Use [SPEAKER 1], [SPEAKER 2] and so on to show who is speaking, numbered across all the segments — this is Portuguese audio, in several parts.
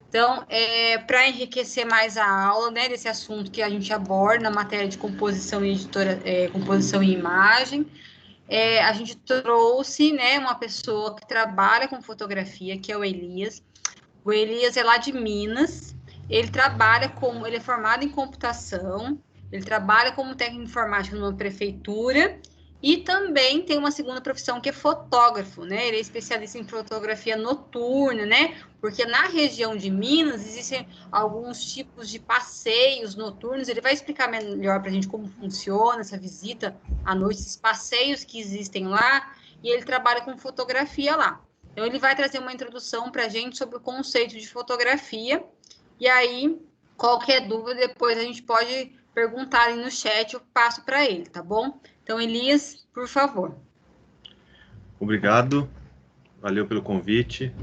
[SPEAKER 1] Então, para enriquecer mais a aula, né, desse assunto que a gente aborda na matéria de composição e composição e imagem, a gente trouxe, né, uma pessoa que trabalha com fotografia, que é o Elias. O Elias é lá de Minas. Ele é formado em computação, ele trabalha como técnico de informática numa prefeitura e também tem uma segunda profissão que é fotógrafo, né? Ele é especialista em fotografia noturna, né? Porque na região de Minas existem alguns tipos de passeios noturnos. Ele vai explicar melhor para a gente como funciona essa visita à noite, esses passeios que existem lá, e ele trabalha com fotografia lá. Então, ele vai trazer uma introdução para a gente sobre o conceito de fotografia. E aí, qualquer dúvida, depois a gente pode perguntar ali no chat, eu passo para ele, tá bom? Então, Elias, por favor.
[SPEAKER 2] Obrigado, valeu pelo convite.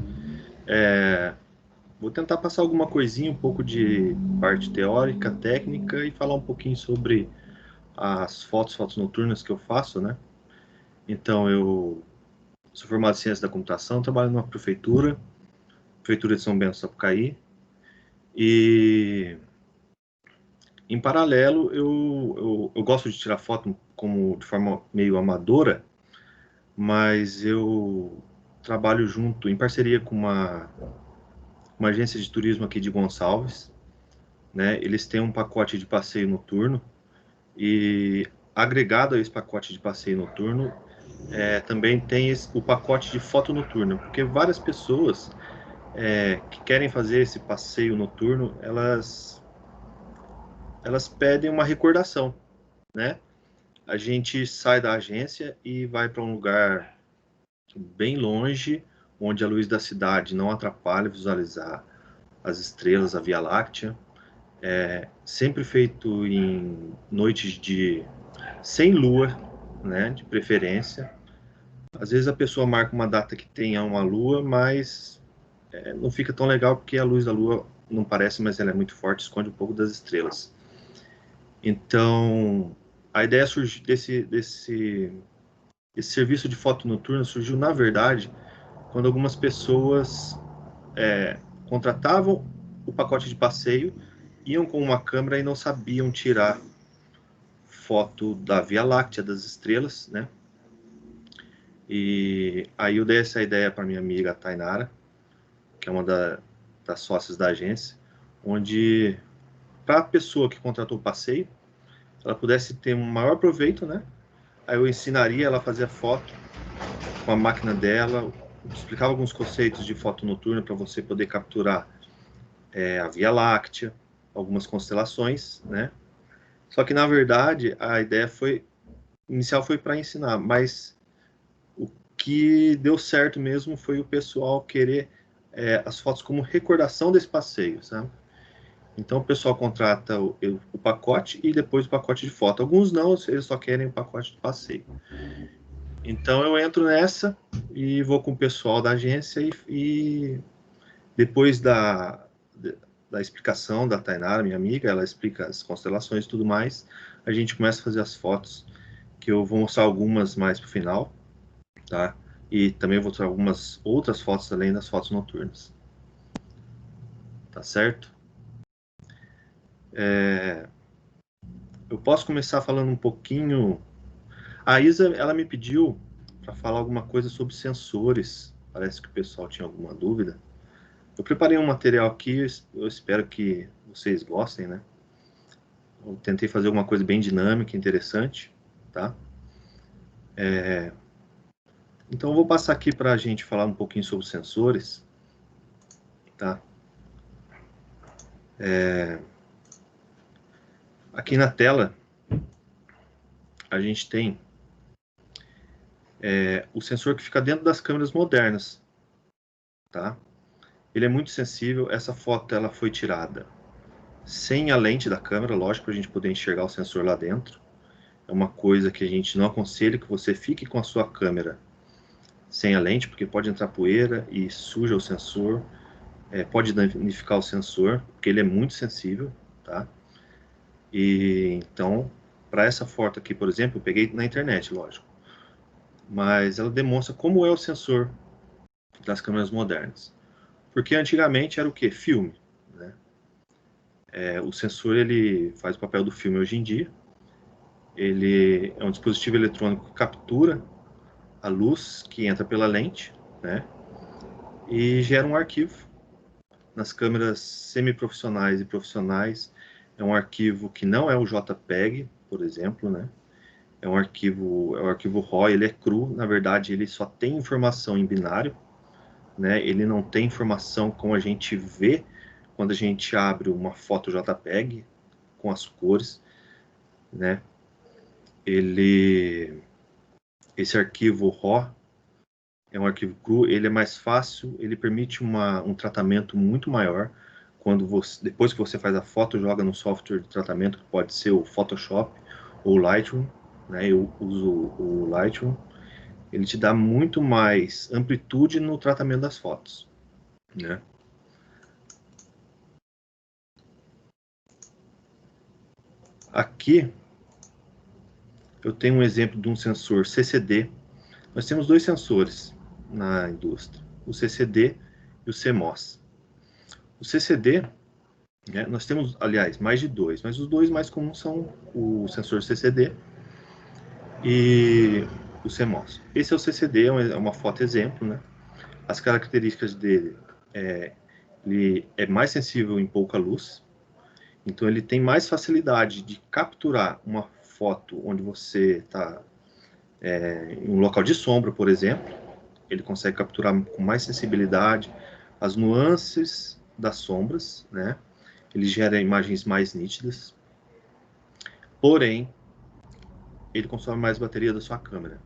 [SPEAKER 2] Vou tentar passar alguma coisinha, um pouco de parte teórica, técnica, e falar um pouquinho sobre as fotos noturnas que eu faço, né? Então, eu sou formado em Ciência da Computação, trabalho numa prefeitura de São Bento do Sapucaí, e em paralelo eu gosto de tirar foto de forma meio amadora, mas eu trabalho junto, em parceria com uma agência de turismo aqui de Gonçalves, né? Eles têm um pacote de passeio noturno, e agregado a esse pacote de passeio noturno, também tem o pacote de foto noturna, porque várias pessoas que querem fazer esse passeio noturno, elas pedem uma recordação, né? A gente sai da agência e vai para um lugar bem longe, onde a luz da cidade não atrapalha visualizar as estrelas, a Via Láctea. Sempre feito em noites sem lua, né, de preferência. Às vezes a pessoa marca uma data que tenha uma lua, mas não fica tão legal porque a luz da lua não parece, mas ela é muito forte, esconde um pouco das estrelas. Então, a ideia surgiu esse serviço de foto noturna surgiu, na verdade, quando algumas pessoas contratavam o pacote de passeio, iam com uma câmera e não sabiam tirar foto da Via Láctea, das estrelas, né? E aí eu dei essa ideia para minha amiga Tainara, que é uma das sócias da agência, onde para a pessoa que contratou o passeio, ela pudesse ter um maior proveito, né? Aí eu ensinaria ela a fazer a foto com a máquina dela, explicava alguns conceitos de foto noturna para você poder capturar a Via Láctea, algumas constelações, né? Só que, na verdade, a ideia inicial foi para ensinar, mas o que deu certo mesmo foi o pessoal querer as fotos como recordação desse passeio, sabe? Então, o pessoal contrata o pacote e depois o pacote de foto. Alguns não, eles só querem o pacote de passeio. Então, eu entro nessa e vou com o pessoal da agência e depois da explicação da Tainara, minha amiga, ela explica as constelações e tudo mais, a gente começa a fazer as fotos, que eu vou mostrar algumas mais pro final, tá? E também vou mostrar algumas outras fotos além das fotos noturnas. Tá certo? Eu posso começar falando um pouquinho... A Isa, ela me pediu para falar alguma coisa sobre sensores. Parece que o pessoal tinha alguma dúvida. Eu preparei um material aqui, eu espero que vocês gostem, né? Eu tentei fazer alguma coisa bem dinâmica, interessante, tá? Então, eu vou passar aqui para a gente falar um pouquinho sobre sensores, tá? Aqui na tela, a gente tem o sensor que fica dentro das câmeras modernas, tá? Ele é muito sensível. Essa foto ela foi tirada sem a lente da câmera, lógico, para a gente poder enxergar o sensor lá dentro. É uma coisa que a gente não aconselha que você fique com a sua câmera sem a lente, porque pode entrar poeira e suja o sensor, pode danificar o sensor, porque ele é muito sensível, tá? E então, para essa foto aqui, por exemplo, eu peguei na internet, lógico, mas ela demonstra como é o sensor das câmeras modernas. Porque antigamente era o quê? Filme, né? O sensor, ele faz o papel do filme hoje em dia. Ele é um dispositivo eletrônico que captura a luz que entra pela lente, né? E gera um arquivo. Nas câmeras semiprofissionais e profissionais, é um arquivo que não é o JPEG, por exemplo, né? É o arquivo RAW, ele é cru, na verdade ele só tem informação em binário, né? Ele não tem informação como a gente vê quando a gente abre uma foto JPEG com as cores, né? Esse arquivo RAW é um arquivo cru, ele é mais fácil, ele permite um tratamento muito maior. Depois que você faz a foto, joga no software de tratamento, que pode ser o Photoshop ou o Lightroom, né? Eu uso o Lightroom. Ele te dá muito mais amplitude no tratamento das fotos, né? Aqui eu tenho um exemplo de um sensor CCD. Nós temos dois sensores na indústria, o CCD e o CMOS. O CCD, né, nós temos, aliás, mais de dois, mas os dois mais comuns são o sensor CCD e o CMOS. Esse é o CCD, é uma foto exemplo, né? As características dele, ele é mais sensível em pouca luz, então ele tem mais facilidade de capturar uma foto onde você está em um local de sombra, por exemplo. Ele consegue capturar com mais sensibilidade as nuances das sombras, né? Ele gera imagens mais nítidas. Porém, ele consome mais bateria da sua câmera.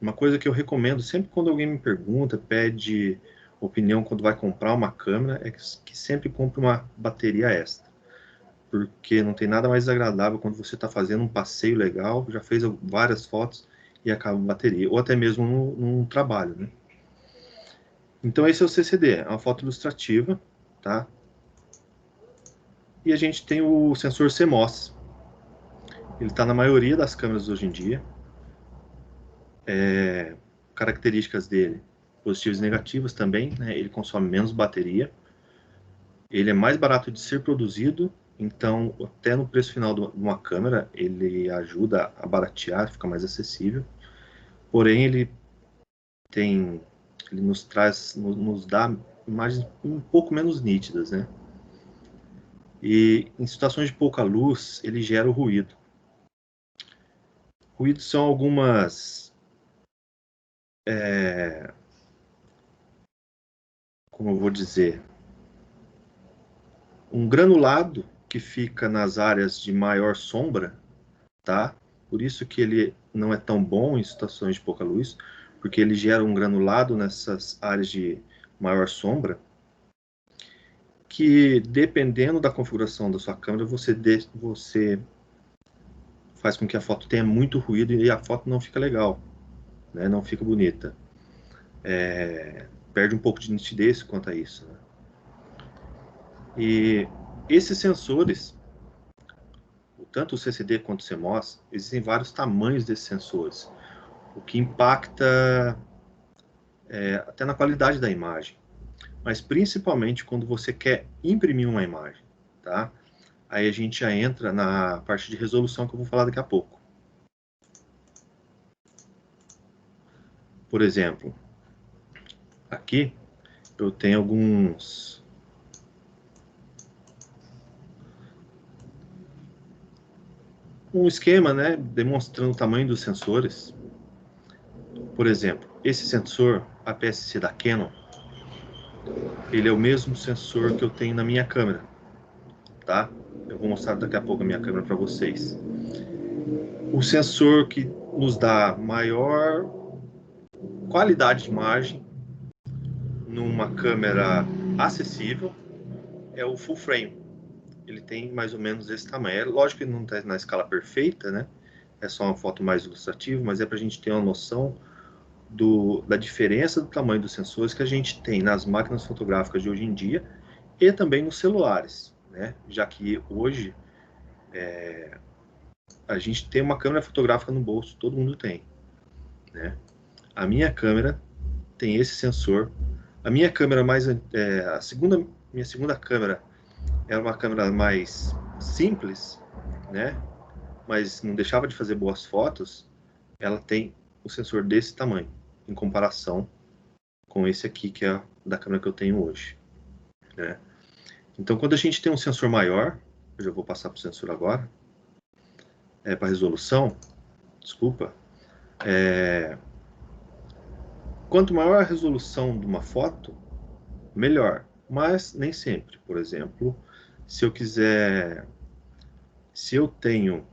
[SPEAKER 2] Uma coisa que eu recomendo sempre quando alguém me pergunta, pede opinião quando vai comprar uma câmera, é que sempre compre uma bateria extra. Porque não tem nada mais agradável quando você está fazendo um passeio legal, já fez várias fotos e acaba a bateria, ou até mesmo num trabalho, né? Então esse é o CCD, é uma foto ilustrativa, tá? E a gente tem o sensor CMOS. Ele está na maioria das câmeras hoje em dia. Características dele, positivas e negativas também, né? Ele consome menos bateria. Ele é mais barato de ser produzido, então até no preço final de uma câmera, ele ajuda a baratear, fica mais acessível. Porém, ele nos dá imagens um pouco menos nítidas, né? E em situações de pouca luz, ele gera o ruído. Ruídos são algumas, como eu vou dizer, um granulado que fica nas áreas de maior sombra, tá? Por isso que ele não é tão bom em situações de pouca luz, porque ele gera um granulado nessas áreas de maior sombra, que dependendo da configuração da sua câmera, você faz com que a foto tenha muito ruído e a foto não fica legal, né? Não fica bonita. Perde um pouco de nitidez quanto a isso, né? E esses sensores, tanto o CCD quanto o CMOS, existem vários tamanhos desses sensores, o que impacta até na qualidade da imagem, mas principalmente quando você quer imprimir uma imagem, tá? Aí a gente já entra na parte de resolução que eu vou falar daqui a pouco. Por exemplo, aqui eu tenho um esquema, né, demonstrando o tamanho dos sensores. Por exemplo, esse sensor APS-C da Canon, ele é o mesmo sensor que eu tenho na minha câmera, tá? Eu vou mostrar daqui a pouco a minha câmera para vocês. O sensor que nos dá maior qualidade de imagem numa câmera acessível é o full frame. Ele tem mais ou menos esse tamanho. É lógico que não está na escala perfeita, né? É só uma foto mais ilustrativa, mas é para a gente ter uma noção da diferença do tamanho dos sensores que a gente tem nas máquinas fotográficas de hoje em dia e também nos celulares, né? Já que hoje a gente tem uma câmera fotográfica no bolso, todo mundo tem, né? A minha câmera tem esse sensor A minha câmera minha segunda câmera era uma câmera mais simples, né? Mas não deixava de fazer boas fotos. Ela tem um sensor desse tamanho, em comparação com esse aqui, que é da câmera que eu tenho hoje, né? Então, quando a gente tem um sensor maior, eu já vou passar para o sensor agora, para resolução, desculpa, quanto maior a resolução de uma foto, melhor, mas nem sempre. Por exemplo, se eu tenho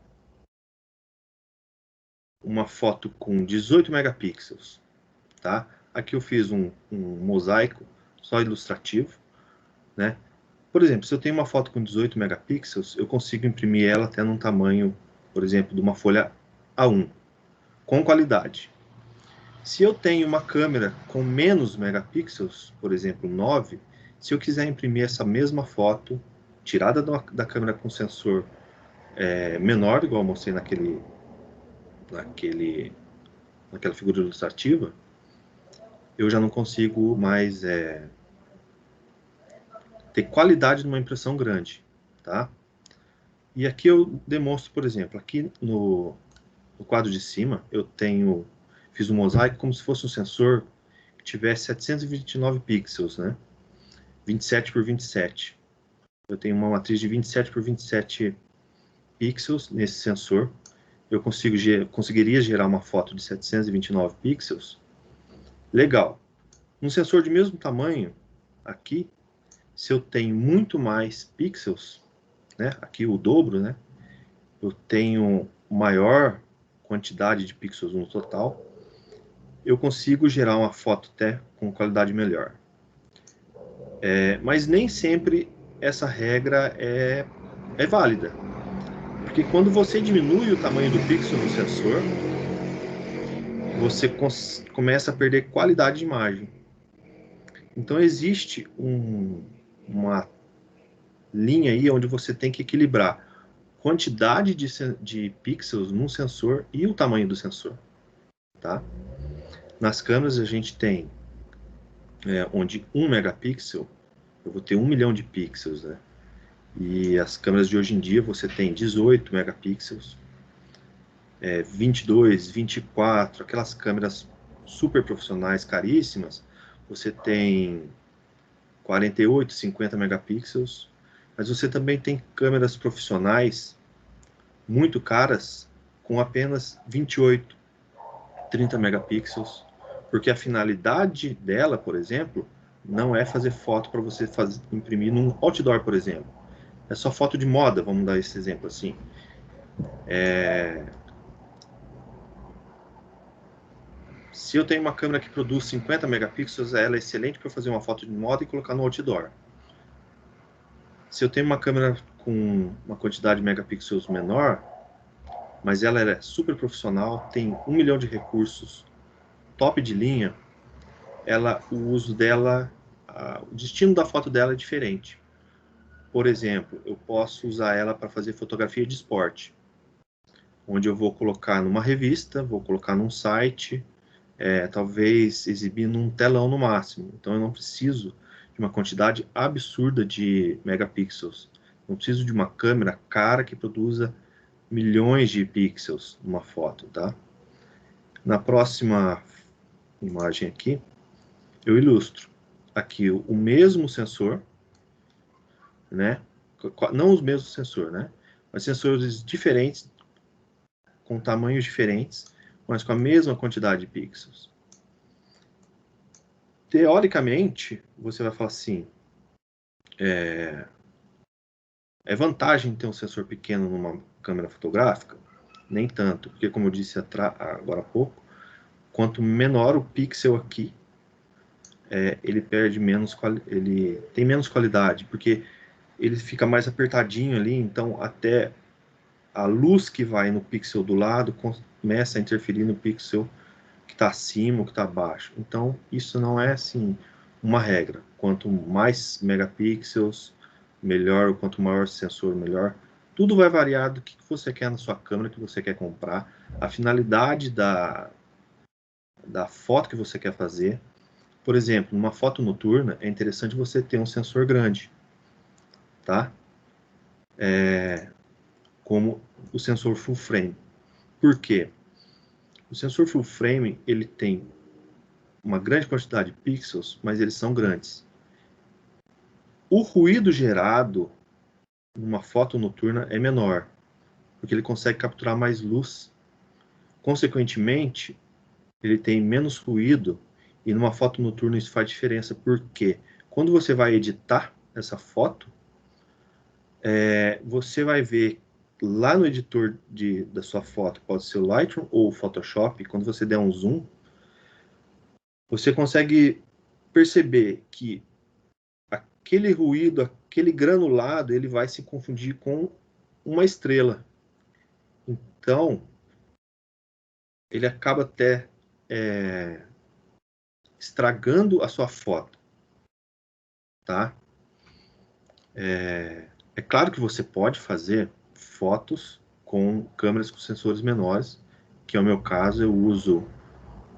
[SPEAKER 2] uma foto com 18 megapixels, tá? Aqui eu fiz um mosaico só ilustrativo, né? Por exemplo, se eu tenho uma foto com 18 megapixels, eu consigo imprimir ela até num tamanho, por exemplo, de uma folha A1, com qualidade. Se eu tenho uma câmera com menos megapixels, por exemplo, 9, se eu quiser imprimir essa mesma foto, tirada da câmera com sensor menor, igual eu mostrei naquela figura ilustrativa, eu já não consigo mais ter qualidade numa impressão grande, tá? E aqui eu demonstro, por exemplo, aqui no quadro de cima, fiz um mosaico como se fosse um sensor que tivesse 729 pixels, né? 27 por 27. Eu tenho uma matriz de 27 por 27 pixels nesse sensor. Eu conseguiria gerar uma foto de 729 pixels. Legal. Um sensor de mesmo tamanho, aqui, se eu tenho muito mais pixels, né? Aqui o dobro, né? Eu tenho maior quantidade de pixels no total, eu consigo gerar uma foto até com qualidade melhor. Mas nem sempre essa regra é válida. Porque quando você diminui o tamanho do pixel no sensor, você começa a perder qualidade de imagem. Então existe uma linha aí onde você tem que equilibrar quantidade de pixels num sensor e o tamanho do sensor, tá? Nas câmeras a gente tem onde 1 megapixel, eu vou ter 1 milhão de pixels, né? E as câmeras de hoje em dia você tem 18 megapixels, 22, 24, aquelas câmeras super profissionais, caríssimas, você tem 48, 50 megapixels, mas você também tem câmeras profissionais muito caras com apenas 28, 30 megapixels, porque a finalidade dela, por exemplo, não é fazer foto para você imprimir num outdoor, por exemplo. É só foto de moda, vamos dar esse exemplo assim. Se eu tenho uma câmera que produz 50 megapixels, ela é excelente para fazer uma foto de moda e colocar no outdoor. Se eu tenho uma câmera com uma quantidade de megapixels menor, mas ela é super profissional, tem 1 milhão de recursos, top de linha, o uso dela, o destino da foto dela é diferente. Por exemplo, eu posso usar ela para fazer fotografia de esporte, onde eu vou colocar numa revista, vou colocar num site, talvez exibir num telão no máximo. Então eu não preciso de uma quantidade absurda de megapixels. Não preciso de uma câmera cara que produza milhões de pixels numa foto, tá? Na próxima imagem aqui, eu ilustro aqui o mesmo sensor, né? Não os mesmos sensores, né? Mas sensores diferentes, com tamanhos diferentes, mas com a mesma quantidade de pixels. Teoricamente, você vai falar assim, é vantagem ter um sensor pequeno numa câmera fotográfica? Nem tanto, porque como eu disse agora há pouco, quanto menor o pixel aqui, ele perde menos, ele tem menos qualidade, porque ele fica mais apertadinho ali, então até a luz que vai no pixel do lado começa a interferir no pixel que está acima ou que está abaixo. Então, isso não é assim uma regra. Quanto mais megapixels, melhor, quanto maior o sensor, melhor. Tudo vai variar do que você quer na sua câmera, que você quer comprar, a finalidade da foto que você quer fazer. por exemplo, numa foto noturna, é interessante você ter um sensor grande, tá? Como o sensor full frame. Por quê? O sensor full frame, ele tem uma grande quantidade de pixels, mas eles são grandes. O ruído gerado numa foto noturna é menor, porque ele consegue capturar mais luz. Consequentemente, ele tem menos ruído, e numa foto noturna isso faz diferença, porque quando você vai editar essa foto, você vai ver lá no editor da sua foto, pode ser o Lightroom ou o Photoshop, quando você der um zoom, você consegue perceber que aquele ruído, aquele granulado, ele vai se confundir com uma estrela. Então, ele acaba até estragando a sua foto, tá? É claro que você pode fazer fotos com câmeras com sensores menores, que é o meu caso. Eu uso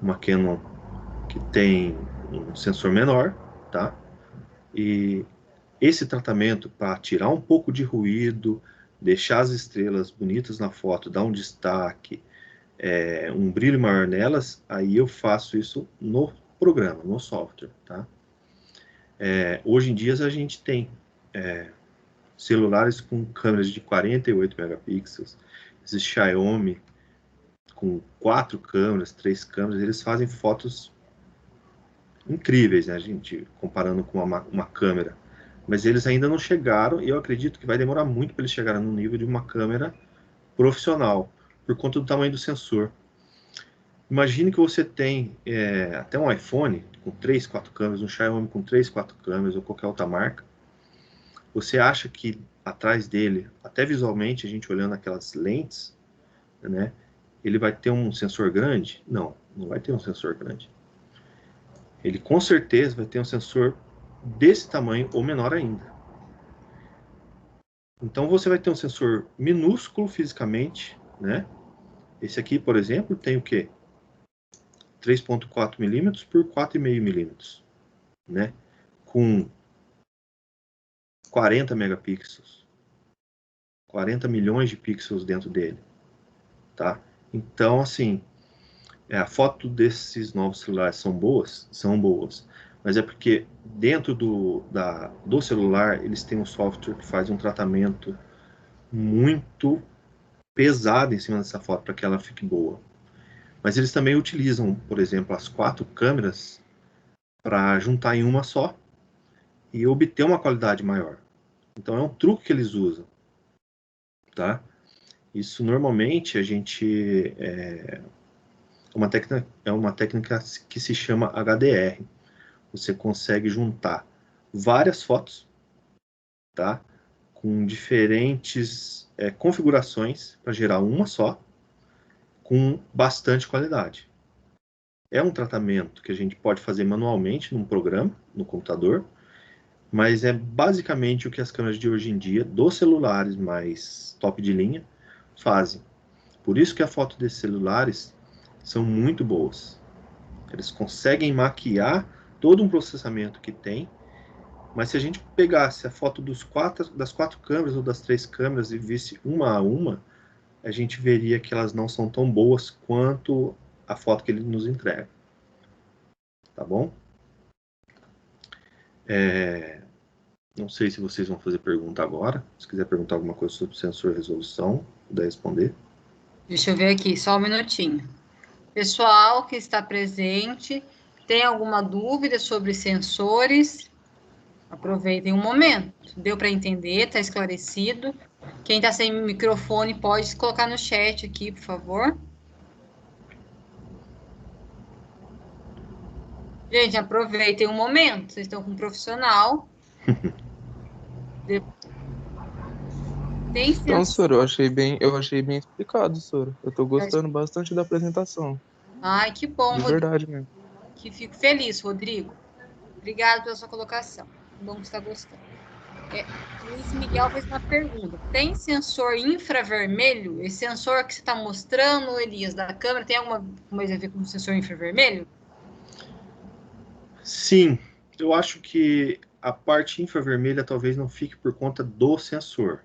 [SPEAKER 2] uma Canon que tem um sensor menor, tá? E esse tratamento para tirar um pouco de ruído, deixar as estrelas bonitas na foto, dar um destaque, um brilho maior nelas, aí eu faço isso no programa, no software, tá? Hoje em dia a gente tem celulares com câmeras de 48 megapixels, esses Xiaomi com 4 câmeras, 3 câmeras, eles fazem fotos incríveis, né, gente, comparando com uma câmera. Mas eles ainda não chegaram, e eu acredito que vai demorar muito para eles chegarem no nível de uma câmera profissional, por conta do tamanho do sensor. Imagine que você tem até um iPhone com 3, 4 câmeras, um Xiaomi com 3, 4 câmeras, ou qualquer outra marca. Você acha que atrás dele, até visualmente, a gente olhando aquelas lentes, né, ele vai ter um sensor grande? Não, não vai ter um sensor grande. Ele com certeza vai ter um sensor desse tamanho ou menor ainda. Então você vai ter um sensor minúsculo fisicamente, né? Esse aqui, por exemplo, tem o quê? 3.4 milímetros por 4,5 milímetros, né? Com 40 megapixels. 40 milhões de pixels dentro dele, tá? Então, assim, a foto desses novos celulares são boas? São boas. Mas é porque dentro do celular, eles têm um software que faz um tratamento muito pesado em cima dessa foto para que ela fique boa. Mas eles também utilizam, por exemplo, as 4 câmeras para juntar em uma só e obter uma qualidade maior. Então é um truque que eles usam, tá? Isso normalmente a gente é uma técnica que se chama HDR. Você consegue juntar várias fotos, tá? Com diferentes configurações para gerar uma só, com bastante qualidade. É um tratamento que a gente pode fazer manualmente num programa, no computador, mas é basicamente o que as câmeras de hoje em dia, dos celulares mais top de linha, fazem. Por isso que a foto desses celulares são muito boas. Eles conseguem maquiar todo um processamento que tem, mas se a gente pegasse a foto das 4 câmeras ou das 3 câmeras e visse uma a uma, a gente veria que elas não são tão boas quanto a foto que ele nos entrega. Tá bom? Não sei se vocês vão fazer pergunta agora. Se quiser perguntar alguma coisa sobre sensor e resolução, puder responder.
[SPEAKER 1] Deixa eu ver aqui, só um minutinho. Pessoal que está presente, tem alguma dúvida sobre sensores? Aproveitem um momento. Deu para entender? Está esclarecido? Quem está sem microfone pode colocar no chat aqui, por favor. Gente, aproveitem um momento. Vocês estão com um profissional. Tem
[SPEAKER 3] Então, Sora, eu achei bem explicado, Sora. Eu tô gostando bastante da apresentação.
[SPEAKER 1] Ai, que bom,
[SPEAKER 3] de
[SPEAKER 1] Rodrigo.
[SPEAKER 3] Verdade mesmo.
[SPEAKER 1] Que fico feliz, Rodrigo. Obrigado pela sua colocação. Que bom que você está gostando. Luiz Miguel fez uma pergunta. Tem sensor infravermelho? Esse sensor que você está mostrando, Elias, da câmera, tem alguma coisa a ver com o sensor infravermelho?
[SPEAKER 2] Sim, eu acho que a parte infravermelha talvez não fique por conta do sensor,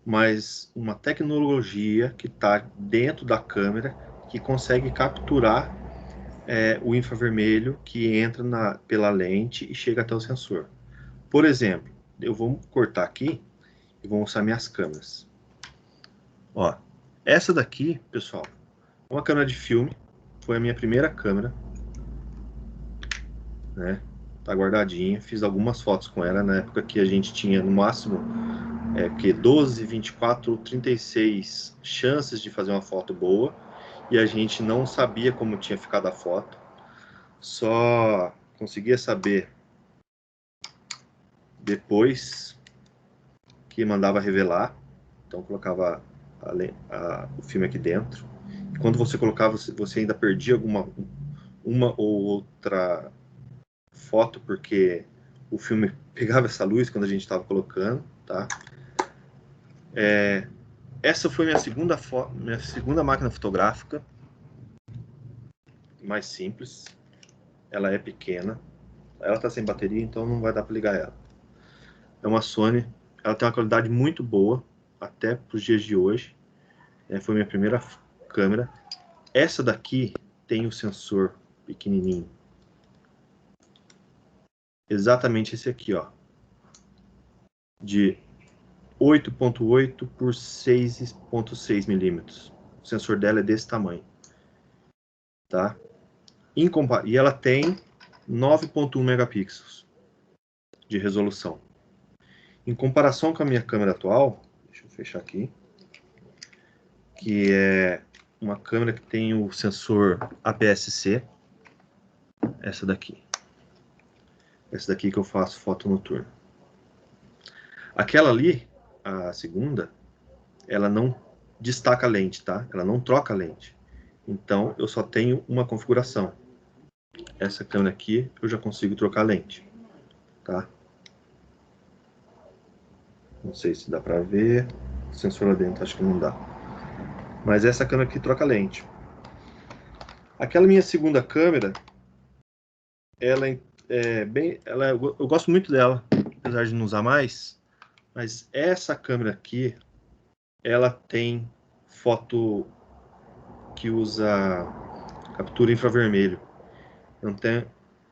[SPEAKER 2] mas uma tecnologia que está dentro da câmera que consegue capturar o infravermelho que entra pela lente e chega até o sensor. Por exemplo, eu vou cortar aqui e vou mostrar minhas câmeras. Ó, essa daqui, pessoal, é uma câmera de filme, foi a minha primeira câmera, né? Tá guardadinha, fiz algumas fotos com ela na época que a gente tinha no máximo 12, 24, 36 chances de fazer uma foto boa e a gente não sabia como tinha ficado a foto, só conseguia saber depois que mandava revelar, então colocava o filme aqui dentro. E quando você colocava, você ainda perdia uma ou outra foto porque o filme pegava essa luz quando a gente estava colocando, tá? Essa foi minha segunda máquina fotográfica, mais simples. Ela é pequena, ela está sem bateria, então não vai dar para ligar ela. É uma Sony, ela tem uma qualidade muito boa, até para os dias de hoje. Foi minha primeira câmera. Essa daqui tem o sensor pequenininho. Exatamente esse aqui, ó. De 8.8 por 6.6 milímetros. O sensor dela é desse tamanho. Tá? E ela tem 9.1 megapixels de resolução. Em comparação com a minha câmera atual, deixa eu fechar aqui, que é uma câmera que tem o sensor APS-C, essa daqui que eu faço foto noturna. Aquela ali, a segunda, ela não destaca a lente, tá? Ela não troca a lente. Então, eu só tenho uma configuração. Essa câmera aqui, eu já consigo trocar a lente, tá? Não sei se dá pra ver. O sensor lá dentro, acho que não dá. Mas essa câmera aqui troca a lente. Aquela minha segunda câmera, ela eu gosto muito dela, apesar de não usar mais. Mas essa câmera aqui, ela tem foto que usa captura infravermelho.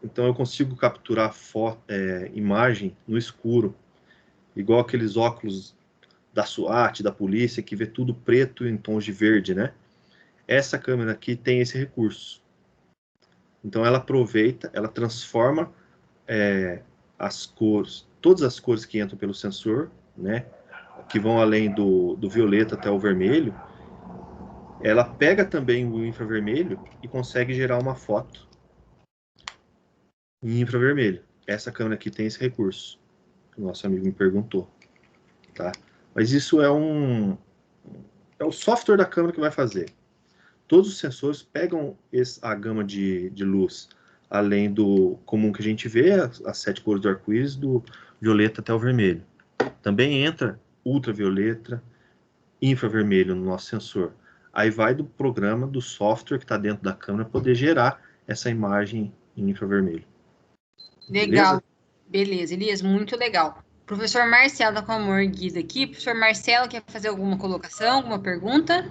[SPEAKER 2] Então eu consigo capturar imagem no escuro, igual aqueles óculos da SWAT, da polícia, que vê tudo preto em tons de verde, né? Essa câmera aqui tem esse recurso. Então ela aproveita, ela transforma as cores, todas as cores que entram pelo sensor, né? Que vão além do violeta até o vermelho. Ela pega também o infravermelho e consegue gerar uma foto em infravermelho. Essa câmera aqui tem esse recurso, que o nosso amigo me perguntou, tá? Mas isso é o software da câmera que vai fazer. Todos os sensores pegam a gama de luz, além do comum que a gente vê, as 7 cores do arco-íris, do violeta até o vermelho. Também entra ultravioleta, infravermelho no nosso sensor. Aí vai do programa, do software que está dentro da câmera, poder gerar essa imagem em infravermelho.
[SPEAKER 1] Legal. Beleza, Elias, muito legal. Professor Marcelo está com a mão erguida aqui. Professor Marcelo, quer fazer alguma colocação, alguma pergunta?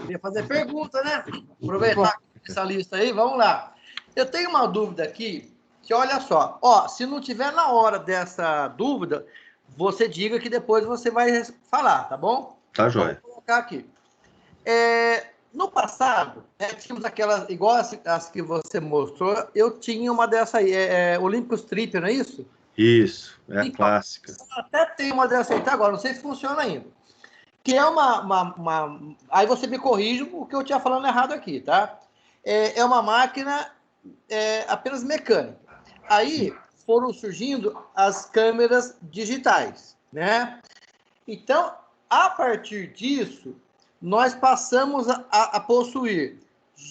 [SPEAKER 4] Queria fazer pergunta, né? Aproveitar essa lista aí, vamos lá. Eu tenho uma dúvida aqui, que olha só, se não tiver na hora dessa dúvida, você diga que depois você vai falar, tá bom?
[SPEAKER 2] Tá, joia.
[SPEAKER 4] Vou colocar aqui. No passado, tínhamos aquelas, igual as que você mostrou, eu tinha uma dessa aí, Olympus Trip, não é isso?
[SPEAKER 2] Isso, a
[SPEAKER 4] então,
[SPEAKER 2] clássica.
[SPEAKER 4] Até tem uma dessa aí, até agora, não sei se funciona ainda. Que é aí você me corrige o que eu tinha falando errado aqui, tá? É uma máquina apenas mecânica. Aí foram surgindo as câmeras digitais, né? Então, a partir disso, nós passamos a possuir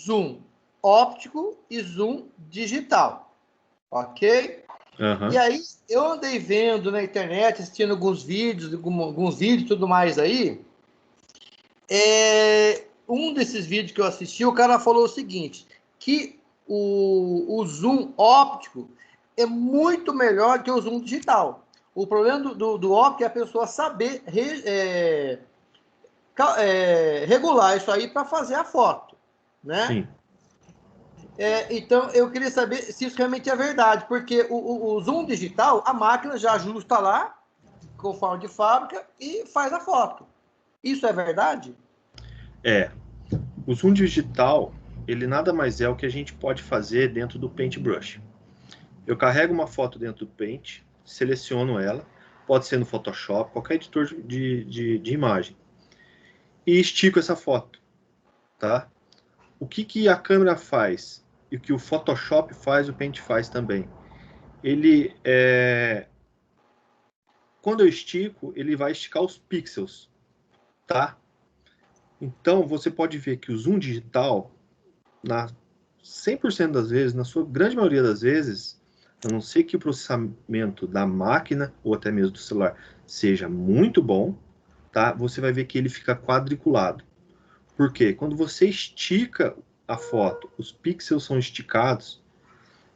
[SPEAKER 4] zoom óptico e zoom digital, ok?
[SPEAKER 2] Uhum.
[SPEAKER 4] E aí, eu andei vendo na internet, assistindo alguns vídeos e tudo mais aí. Um desses vídeos que eu assisti, o cara falou o seguinte, que o zoom óptico é muito melhor que o zoom digital. O problema do óptico é a pessoa saber regular isso aí para fazer a foto, né?
[SPEAKER 2] Sim.
[SPEAKER 4] Então, eu queria saber se isso realmente é verdade, porque o zoom digital, a máquina já ajusta lá, conforme de fábrica, e faz a foto. Isso é verdade?
[SPEAKER 2] O zoom digital, ele nada mais é o que a gente pode fazer dentro do Paintbrush. Eu carrego uma foto dentro do Paint, seleciono ela, pode ser no Photoshop, qualquer editor de imagem, e estico essa foto, tá? O que a câmera faz e o que o Photoshop faz, o Paint faz também. Ele quando eu estico, ele vai esticar os pixels, tá? Então, você pode ver que o zoom digital, na 100% das vezes, na sua grande maioria das vezes, a não ser que o processamento da máquina, ou até mesmo do celular, seja muito bom, tá? Você vai ver que ele fica quadriculado. Por quê? Quando você estica a foto, os pixels são esticados,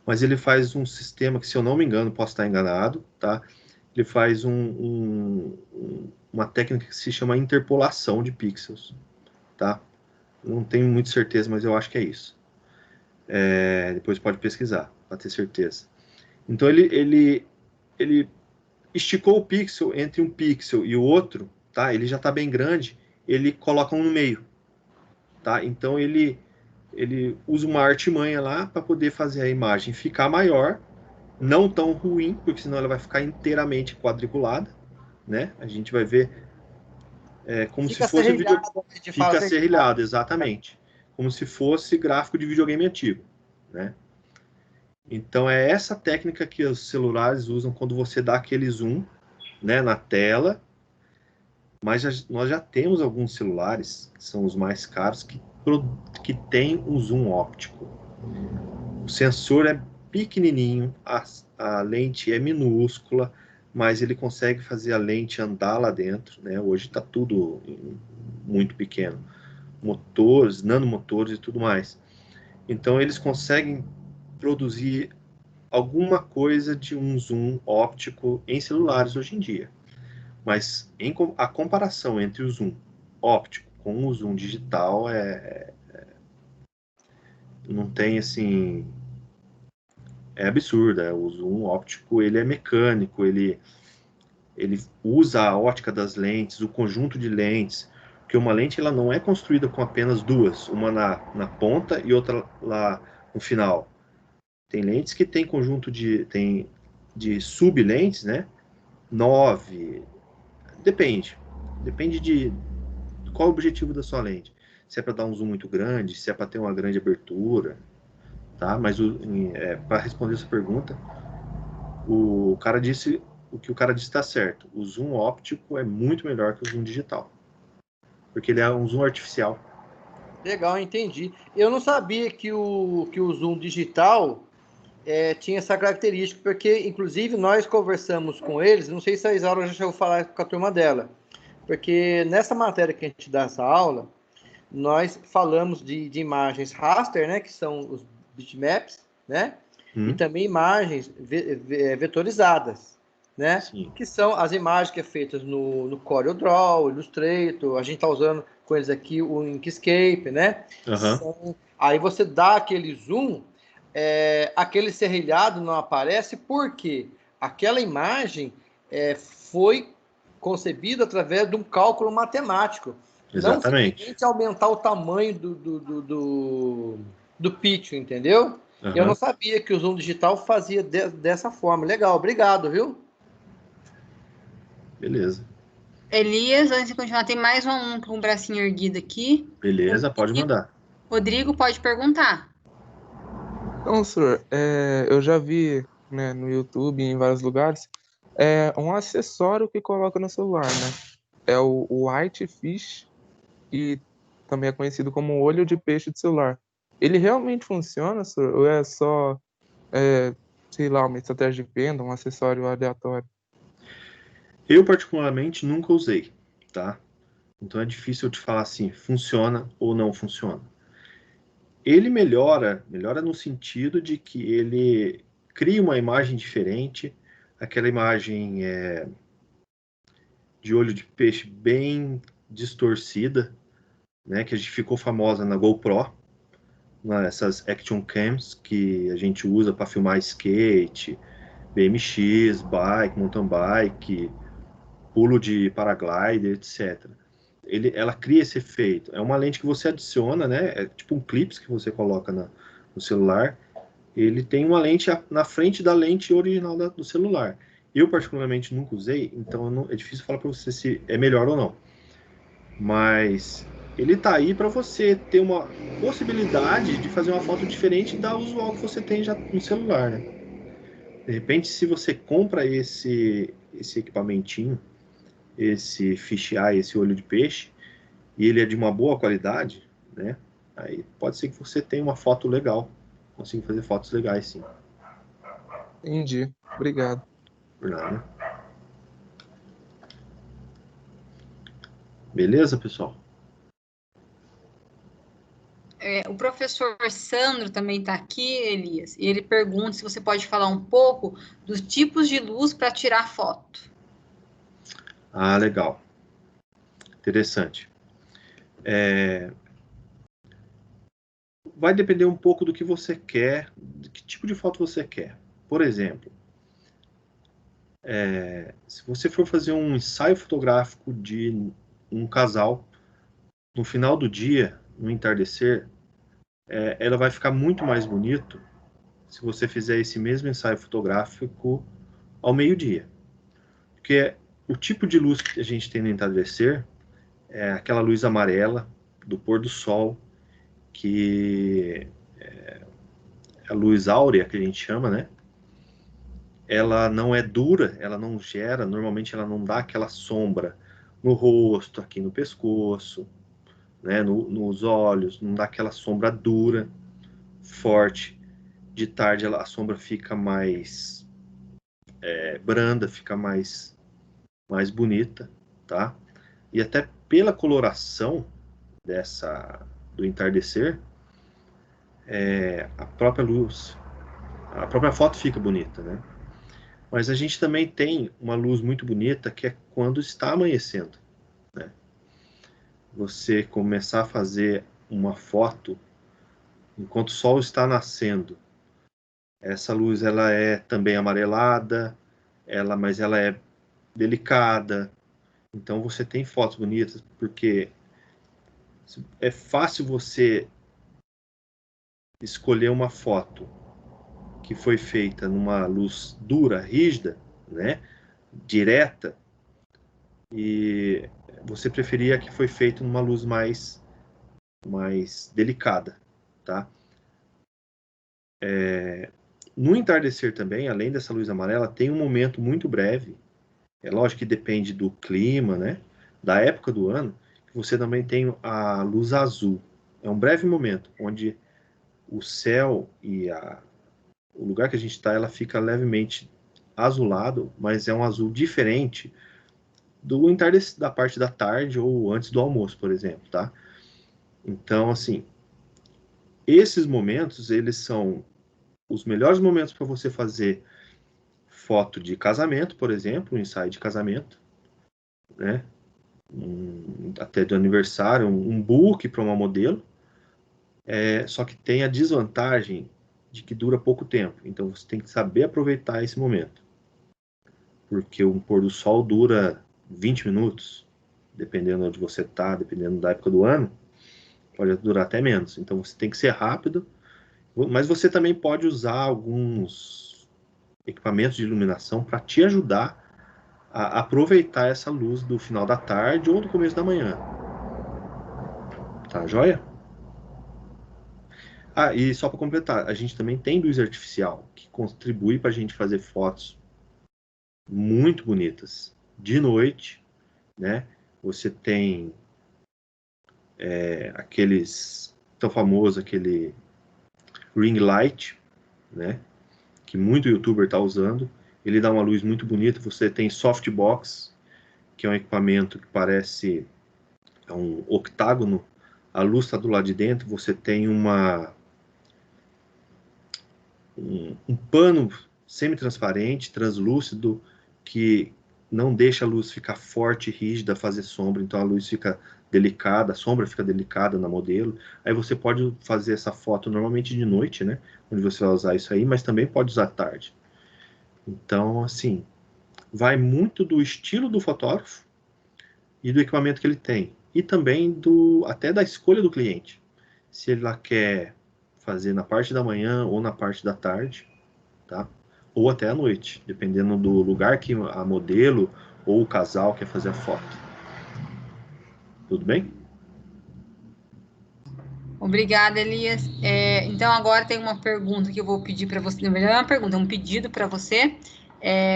[SPEAKER 2] mas ele faz um sistema que, se eu não me engano, posso estar enganado, tá? Ele faz uma técnica que se chama interpolação de pixels, tá? Não tenho muita certeza, mas eu acho que é isso. Depois pode pesquisar, para ter certeza. Então, ele esticou o pixel entre um pixel e o outro, tá? Ele já está bem grande, ele coloca um no meio, tá? Então, ele usa uma artimanha lá para poder fazer a imagem ficar maior, não tão ruim, porque senão ela vai ficar inteiramente quadriculada, né? A gente vai ver como se fosse fica serrilhado, exatamente. Como se fosse gráfico de videogame antigo, né? Então é essa técnica que os celulares usam quando você dá aquele zoom, né, na tela. Mas nós já temos alguns celulares, que são os mais caros, que tem um zoom óptico. O sensor é pequenininho, a lente é minúscula, mas ele consegue fazer a lente andar lá dentro, né? Hoje está tudo muito pequeno. Motores, nanomotores e tudo mais. Então eles conseguem produzir alguma coisa de um zoom óptico em celulares hoje em dia. Mas a comparação entre o zoom óptico com o zoom digital não tem assim, é absurda. O zoom óptico, ele é mecânico, ele usa a ótica das lentes, o conjunto de lentes, porque uma lente ela não é construída com apenas duas, uma na ponta e outra lá no final. Tem lentes que tem conjunto de sublentes, né? 9, depende de qual é o objetivo da sua lente. Se é para dar um zoom muito grande, se é para ter uma grande abertura, tá? Mas para responder essa pergunta, o cara disse o que o cara disse está certo. O zoom óptico é muito melhor que o zoom digital, porque ele é um zoom artificial.
[SPEAKER 4] Legal, entendi. Eu não sabia que o zoom digital tinha essa característica, porque, inclusive, nós conversamos com eles, não sei se a Isaura já chegou a falar com a turma dela, porque nessa matéria que a gente dá essa aula, nós falamos de imagens raster, né, que são os bitmaps, né, e também imagens vetorizadas, né,
[SPEAKER 2] Sim.
[SPEAKER 4] que são as imagens que é feitas no CorelDRAW, Illustrator, a gente está usando com eles aqui o Inkscape, né, aí você dá aquele zoom, aquele serrilhado não aparece porque aquela imagem foi concebida através de um cálculo matemático.
[SPEAKER 2] Exatamente.
[SPEAKER 4] Não simplesmente aumentar o tamanho do pitch, entendeu? Eu não sabia que o zoom digital fazia dessa forma. Legal, obrigado, viu?
[SPEAKER 2] Beleza.
[SPEAKER 1] Elias, antes de continuar, tem mais um com o bracinho erguido aqui.
[SPEAKER 2] Beleza, pode mandar.
[SPEAKER 1] Rodrigo, pode perguntar.
[SPEAKER 3] Então, senhor, eu já vi, né, no YouTube e em vários lugares, um acessório que coloca no celular, né? É o White Fish, e também é conhecido como olho de peixe de celular. Ele realmente funciona, senhor? Ou é só, sei lá, uma estratégia de venda, um acessório aleatório?
[SPEAKER 2] Eu, particularmente, nunca usei, tá? Então é difícil eu te falar assim, funciona ou não funciona. ele melhora no sentido de que ele cria uma imagem diferente, aquela imagem de olho de peixe bem distorcida, né, que a gente ficou famosa na GoPro, nessas action cams que a gente usa para filmar skate, BMX, bike, mountain bike, pulo de paraglider, etc. Ela cria esse efeito. É uma lente que você adiciona, né? É tipo um clips que você coloca no celular. Ele tem uma lente na frente da lente original do celular. Eu, particularmente, nunca usei, então é difícil falar para você se é melhor ou não. Mas ele tá aí para você ter uma possibilidade de fazer uma foto diferente da usual que você tem já no celular, né? De repente, se você compra esse equipamentinho, esse fisheye, esse olho de peixe, e ele é de uma boa qualidade, né? Aí pode ser que você tenha uma foto legal. Consiga fazer fotos legais, sim.
[SPEAKER 3] Entendi. Obrigado.
[SPEAKER 2] Por nada. Beleza, pessoal?
[SPEAKER 1] O professor Sandro também está aqui, Elias, e ele pergunta se você pode falar um pouco dos tipos de luz para tirar foto.
[SPEAKER 2] Ah, legal. Interessante. Vai depender um pouco do que você quer, de que tipo de foto você quer. Por exemplo, se você for fazer um ensaio fotográfico de um casal, no final do dia, no entardecer, ela vai ficar muito mais bonito se você fizer esse mesmo ensaio fotográfico ao meio-dia. Porque o tipo de luz que a gente tem no entardecer é aquela luz amarela do pôr do sol, que é a luz áurea, que a gente chama, né? Ela não é dura, ela não gera, normalmente ela não dá aquela sombra no rosto, aqui no pescoço, né? Nos olhos, não dá aquela sombra dura, forte. De tarde a sombra fica mais branda, fica mais bonita, tá? E até pela coloração do entardecer, a própria luz, a própria foto fica bonita, né? Mas a gente também tem uma luz muito bonita que é quando está amanhecendo, né? Você começar a fazer uma foto enquanto o sol está nascendo. Essa luz ela é também amarelada, mas ela é delicada. Então você tem fotos bonitas porque é fácil você escolher uma foto que foi feita numa luz dura, rígida, né, direta, e você preferia que foi feito numa luz mais delicada, tá? No entardecer também, além dessa luz amarela, tem um momento muito breve, é lógico que depende do clima, né, da época do ano, que você também tem a luz azul. É um breve momento, onde o céu e o lugar que a gente está, ela fica levemente azulado, mas é um azul diferente do entardecer, da parte da tarde ou antes do almoço, por exemplo, tá? Então, assim, esses momentos, eles são os melhores momentos para você fazer foto de casamento, por exemplo, um ensaio de casamento, né? Até do aniversário, um book para uma modelo, só que tem a desvantagem de que dura pouco tempo, então você tem que saber aproveitar esse momento, porque o pôr do sol dura 20 minutos, dependendo onde você está, dependendo da época do ano, pode durar até menos. Então você tem que ser rápido, mas você também pode usar alguns equipamentos de iluminação para te ajudar a aproveitar essa luz do final da tarde ou do começo da manhã. Tá joia? Ah, e só para completar, a gente também tem luz artificial que contribui para a gente fazer fotos muito bonitas de noite, né? Você tem aqueles tão famoso, aquele ring light, né? Que muito youtuber está usando. Ele dá uma luz muito bonita. Você tem softbox, que é um equipamento que parece um octágono a luz está do lado de dentro, você tem um pano semi-transparente, translúcido, que não deixa a luz ficar forte e rígida, fazer sombra, então a luz fica delicada, a sombra fica delicada na modelo. Aí você pode fazer essa foto normalmente de noite, né? Onde você vai usar isso aí, mas também pode usar à tarde. Então, assim, vai muito do estilo do fotógrafo e do equipamento que ele tem. E também até da escolha do cliente. Se ele lá quer fazer na parte da manhã ou na parte da tarde, tá? Ou até à noite, dependendo do lugar que a modelo ou o casal quer fazer a foto. Tudo bem?
[SPEAKER 1] Obrigada, Elias. Então, agora tem uma pergunta que eu vou pedir para você. Na verdade, não é uma pergunta, é um pedido para você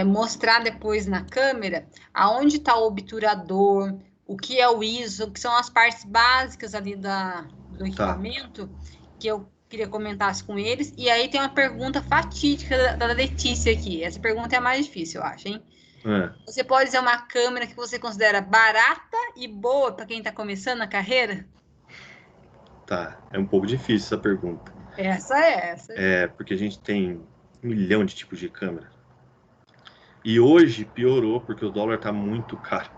[SPEAKER 1] mostrar depois na câmera aonde está o obturador, o que é o ISO, que são as partes básicas ali do equipamento, que eu queria comentasse com eles. E aí tem uma pergunta fatídica da Letícia aqui. Essa pergunta é a mais difícil, eu acho, hein? Você pode dizer uma câmera que você considera barata e boa para quem está começando a carreira?
[SPEAKER 2] Tá, é um pouco difícil essa pergunta.
[SPEAKER 1] Essa.
[SPEAKER 2] Porque a gente tem 1 milhão de tipos de câmera. E hoje piorou porque o dólar está muito caro.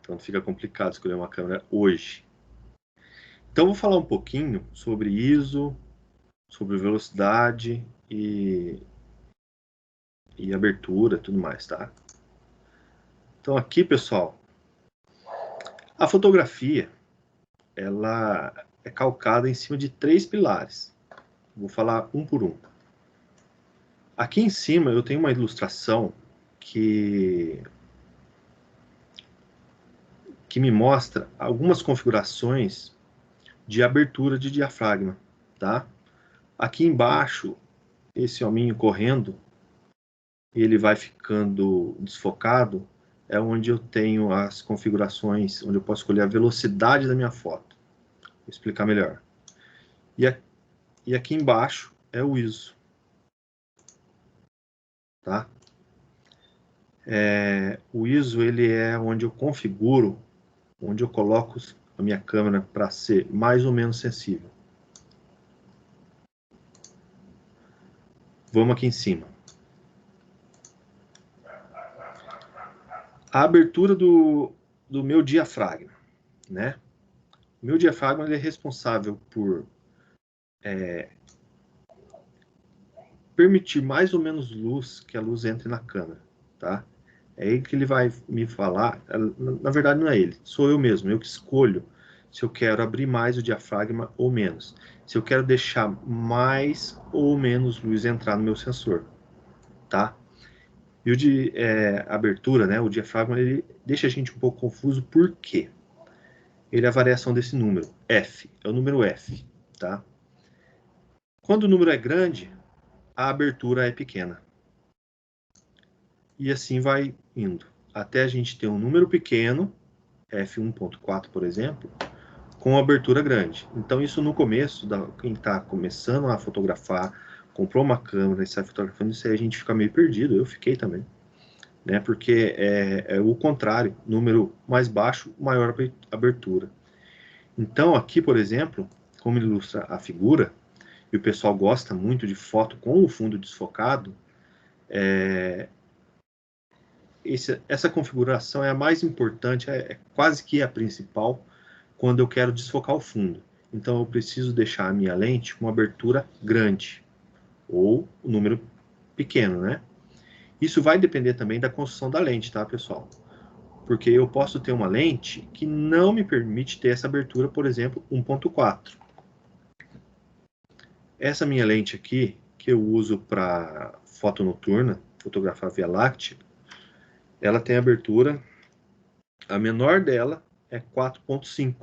[SPEAKER 2] Então fica complicado escolher uma câmera hoje. Então vou falar um pouquinho sobre ISO, sobre velocidade e abertura, tudo mais, tá? Então aqui, pessoal, a fotografia, ela é calcada em cima de 3 pilares. Vou falar um por um. Aqui em cima eu tenho uma ilustração que me mostra algumas configurações de abertura de diafragma, tá? Aqui embaixo, esse hominho correndo, ele vai ficando desfocado, é onde eu tenho as configurações, onde eu posso escolher a velocidade da minha foto. Vou explicar melhor. E aqui embaixo é o ISO, tá? O ISO, ele é onde eu configuro, onde eu coloco a minha câmera para ser mais ou menos sensível. Vamos aqui em cima. A abertura do meu diafragma, né? O meu diafragma, ele é responsável por permitir mais ou menos luz, que a luz entre na câmera, tá? É ele que ele vai me falar, na verdade não é ele, sou eu mesmo, eu que escolho se eu quero abrir mais o diafragma ou menos, se eu quero deixar mais ou menos luz entrar no meu sensor, tá? E o de abertura, né, o diafragma, ele deixa a gente um pouco confuso, por quê? Ele é a variação desse número, F, é o número F, tá? Quando o número é grande, a abertura é pequena. E assim vai indo, até a gente ter um número pequeno, F1.4, por exemplo, com abertura grande. Então isso no começo, quem está começando a fotografar, comprou uma câmera e sai fotografando, isso aí a gente fica meio perdido, eu fiquei também. Né, porque é o contrário, número mais baixo, maior abertura. Então aqui, por exemplo, como ilustra a figura, e o pessoal gosta muito de foto com o fundo desfocado, essa configuração é a mais importante, é quase que a principal, quando eu quero desfocar o fundo. Então eu preciso deixar a minha lente com uma abertura grande, ou o número pequeno, né? Isso vai depender também da construção da lente, tá, pessoal? Porque eu posso ter uma lente que não me permite ter essa abertura, por exemplo, 1.4. Essa minha lente aqui, que eu uso para foto noturna, fotografar Via Láctea, ela tem abertura, a menor dela é 4.5.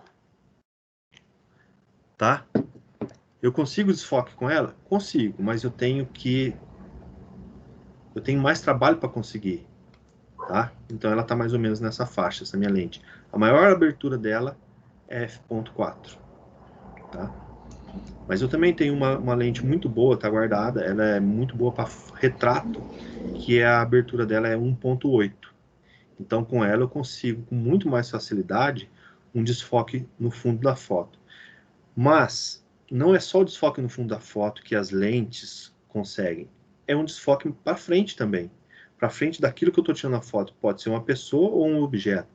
[SPEAKER 2] Tá? Eu consigo desfoque com ela? Consigo, mas eu tenho mais trabalho para conseguir, tá? Então ela está mais ou menos nessa faixa, essa minha lente. A maior abertura dela é f.4, tá? Mas eu também tenho uma lente muito boa, tá guardada, ela é muito boa para retrato, que a abertura dela é 1.8. Então com ela eu consigo, com muito mais facilidade, um desfoque no fundo da foto. Mas não é só o desfoque no fundo da foto que as lentes conseguem. É um desfoque para frente também. Para frente daquilo que eu estou tirando na foto. Pode ser uma pessoa ou um objeto.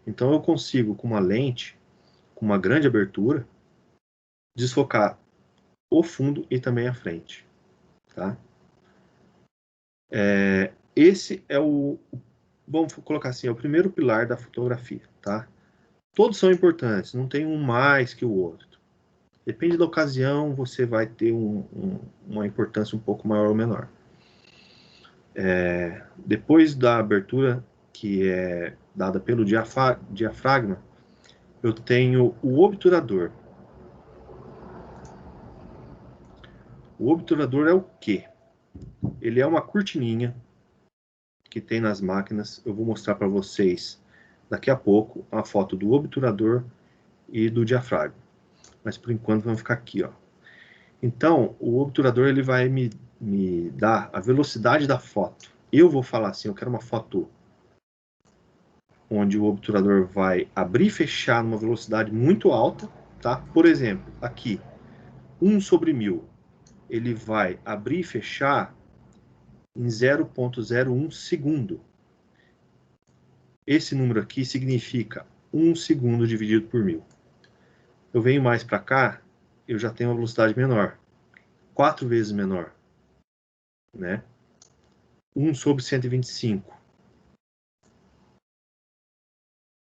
[SPEAKER 2] Então eu consigo, com uma lente, com uma grande abertura, desfocar o fundo e também a frente. Tá? Esse é vamos colocar assim, é o primeiro pilar da fotografia. Tá? Todos são importantes, não tem um mais que o outro. Depende da ocasião, você vai ter uma importância um pouco maior ou menor. Depois da abertura, que é dada pelo diafragma, eu tenho o obturador. O obturador é o quê? Ele é uma cortininha que tem nas máquinas. Eu vou mostrar para vocês daqui a pouco a foto do obturador e do diafragma. Mas por enquanto vamos ficar aqui, ó. Então, o obturador ele vai me dar a velocidade da foto. Eu vou falar assim, eu quero uma foto onde o obturador vai abrir e fechar numa velocidade muito alta, tá? Por exemplo, aqui, 1/1000. Ele vai abrir e fechar em 0,01 segundo. Esse número aqui significa 1 segundo dividido por 1000. Eu venho mais para cá, eu já tenho uma velocidade menor. 4 vezes menor. Né? 1/125.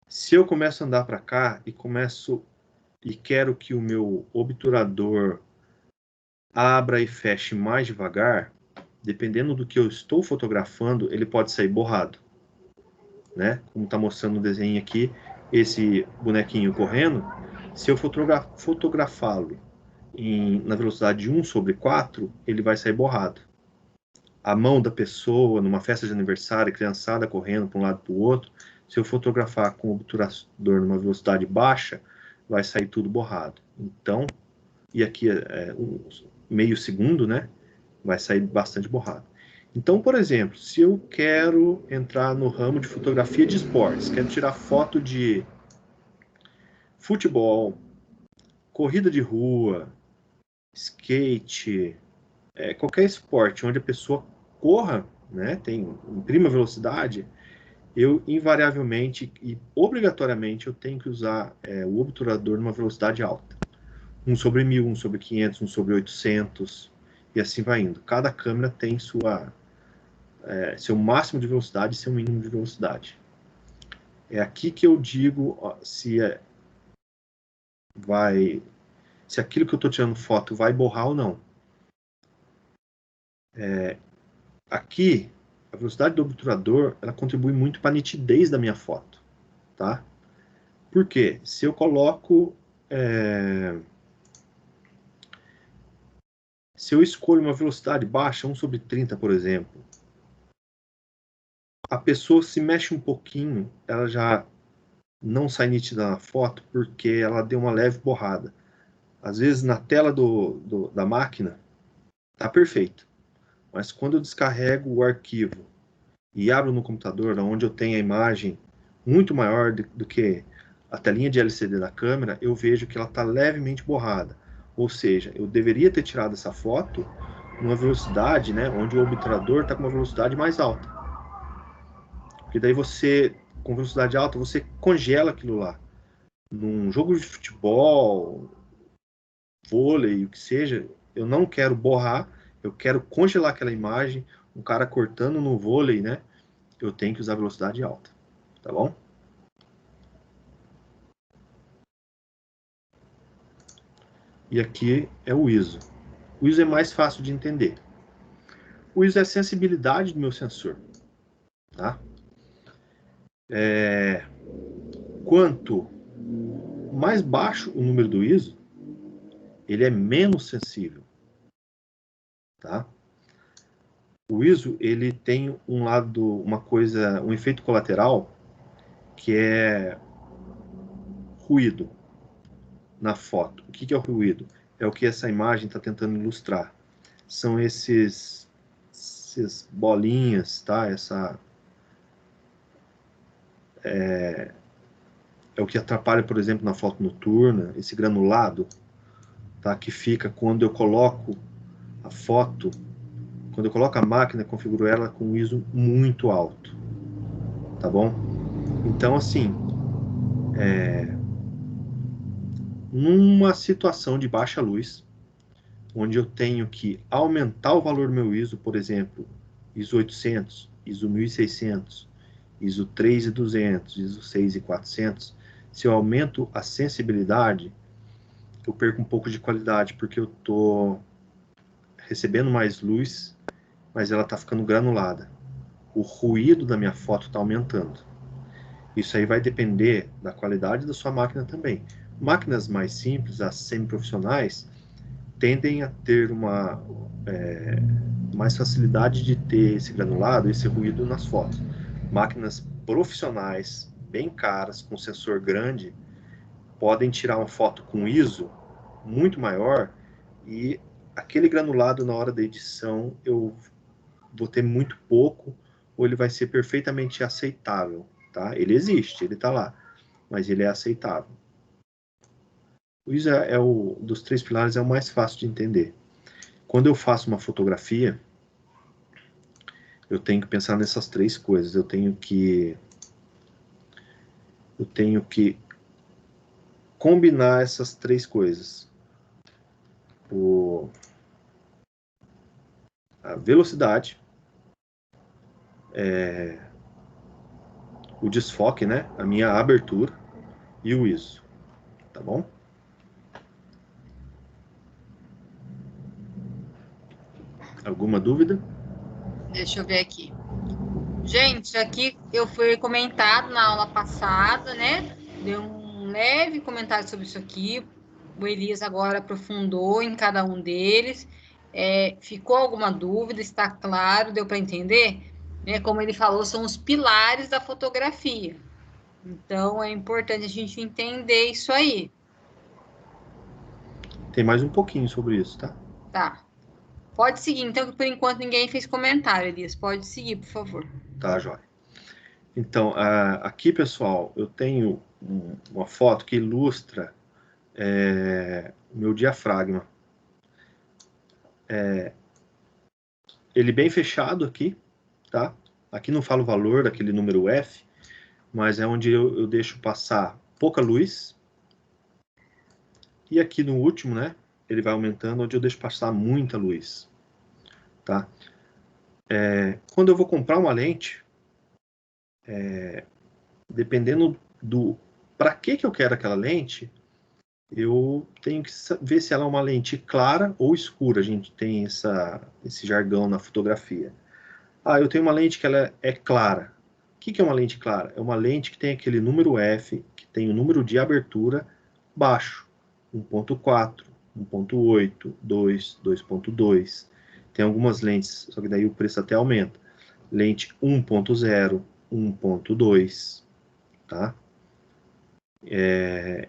[SPEAKER 2] Se eu começo a andar para cá e quero que o meu obturador abra e feche mais devagar, dependendo do que eu estou fotografando, ele pode sair borrado. Né? Como está mostrando no desenho aqui, esse bonequinho correndo, se eu fotografá-lo na velocidade de 1/4, ele vai sair borrado. A mão da pessoa, numa festa de aniversário, criançada correndo para um lado para o outro, se eu fotografar com o obturador numa velocidade baixa, vai sair tudo borrado. Então, e aqui é meio segundo, né? Vai sair bastante borrado. Então, por exemplo, se eu quero entrar no ramo de fotografia de esportes, quero tirar foto de futebol, corrida de rua, skate, qualquer esporte onde a pessoa corra, né, imprima velocidade, eu invariavelmente e obrigatoriamente eu tenho que usar o obturador numa velocidade alta. 1/1000, 1/500, 1/800 e assim vai indo. Cada câmera tem seu máximo de velocidade e seu mínimo de velocidade. É aqui que eu digo se aquilo que eu estou tirando foto vai borrar ou não. Aqui, a velocidade do obturador, ela contribui muito para a nitidez da minha foto, tá? Por quê? Se eu coloco... se eu escolho uma velocidade baixa, 1/30, por exemplo, a pessoa se mexe um pouquinho, ela já não sai nítida na foto porque ela deu uma leve borrada. Às vezes, na tela da máquina, tá perfeito. Mas quando eu descarrego o arquivo e abro no computador, onde eu tenho a imagem muito maior do que a telinha de LCD da câmera, eu vejo que ela está levemente borrada. Ou seja, eu deveria ter tirado essa foto numa velocidade, né, onde o obturador está com uma velocidade mais alta. Porque daí você, com velocidade alta, você congela aquilo lá. Num jogo de futebol, vôlei, o que seja, eu não quero borrar, eu quero congelar aquela imagem, um cara cortando no vôlei, né? Eu tenho que usar velocidade alta, tá bom? E aqui é o ISO. O ISO é mais fácil de entender. O ISO é a sensibilidade do meu sensor, tá? Quanto mais baixo o número do ISO, ele é menos sensível, tá? O ISO, ele tem um efeito colateral, que é ruído na foto. O que é o ruído? É o que essa imagem está tentando ilustrar. São essas bolinhas, tá? É é o que atrapalha, por exemplo, na foto noturna, esse granulado, tá? Que fica quando eu coloco a foto, quando eu coloco a máquina, configuro ela com um ISO muito alto, tá bom? Então, assim, numa situação de baixa luz, onde eu tenho que aumentar o valor do meu ISO, por exemplo, ISO 800, ISO 1600, ISO 3200, ISO 6400, se eu aumento a sensibilidade, eu perco um pouco de qualidade, porque eu estou recebendo mais luz, mas ela está ficando granulada. O ruído da minha foto está aumentando. Isso aí vai depender da qualidade da sua máquina também. Máquinas mais simples, as semi-profissionais, tendem a ter mais facilidade de ter esse granulado, esse ruído nas fotos. Máquinas profissionais, bem caras, com sensor grande, podem tirar uma foto com ISO muito maior e aquele granulado na hora da edição eu vou ter muito pouco ou ele vai ser perfeitamente aceitável, tá? Ele existe, ele está lá, mas ele é aceitável. O ISO dos 3 pilares é o mais fácil de entender. Quando eu faço uma fotografia, eu tenho que pensar nessas 3 coisas. Eu tenho que combinar essas 3 coisas. A velocidade, o desfoque, né? A minha abertura e o ISO, tá bom? Alguma dúvida?
[SPEAKER 1] Deixa eu ver aqui. Gente, aqui eu fui comentado na aula passada, né? Deu um leve comentário sobre isso aqui. O Elias agora aprofundou em cada um deles. Ficou alguma dúvida? Está claro? Deu para entender? Como ele falou, são os pilares da fotografia. Então, é importante a gente entender isso aí.
[SPEAKER 2] Tem mais um pouquinho sobre isso, tá?
[SPEAKER 1] Tá. Pode seguir, então, que por enquanto ninguém fez comentário, Elias. Pode seguir, por favor.
[SPEAKER 2] Tá, joia. Então, aqui, pessoal, eu tenho uma foto que ilustra o meu diafragma. Ele bem fechado aqui, tá? Aqui não fala o valor daquele número F, mas é onde eu deixo passar pouca luz. E aqui no último, né? Ele vai aumentando, onde eu deixo passar muita luz, tá? Quando eu vou comprar uma lente, dependendo para que eu quero aquela lente, eu tenho que ver se ela é uma lente clara ou escura. A gente tem esse jargão na fotografia. Eu tenho uma lente que ela é clara. O que é uma lente clara? É uma lente que tem aquele número F, que tem o número de abertura baixo. 1.4, 1.8, 2, 2.2. Tem algumas lentes, só que daí o preço até aumenta. Lente 1.0, 1.2, tá?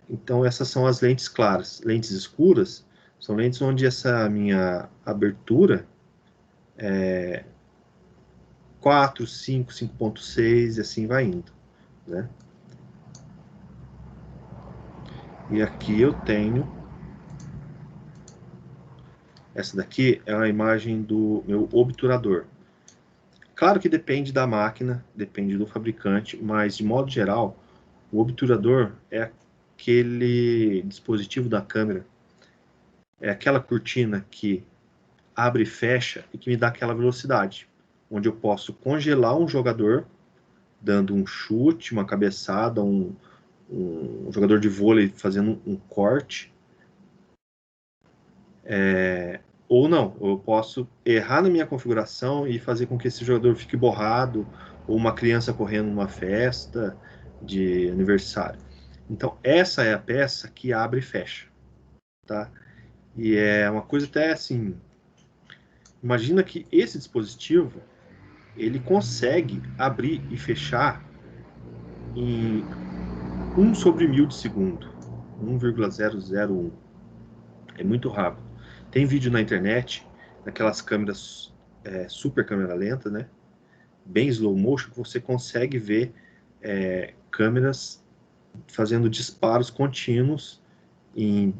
[SPEAKER 2] Então essas são as lentes claras. Lentes escuras são lentes onde essa minha abertura é 4, 5, 5.6 e assim vai indo, né? E aqui eu tenho essa daqui é a imagem do meu obturador. Claro que depende da máquina, depende do fabricante, mas de modo geral, o obturador é aquele dispositivo da câmera, é aquela cortina que abre e fecha e que me dá aquela velocidade, onde eu posso congelar um jogador, dando um chute, uma cabeçada, um jogador de vôlei fazendo um corte, ou não, eu posso errar na minha configuração e fazer com que esse jogador fique borrado, ou uma criança correndo numa festa de aniversário. Então, essa é a peça que abre e fecha, tá? E é uma coisa até assim, imagina que esse dispositivo, ele consegue abrir e fechar em 1/1000 de segundo, 1,001. É muito rápido. Tem vídeo na internet, daquelas câmeras super câmera lenta, né? Bem slow motion, que você consegue ver câmeras fazendo disparos contínuos em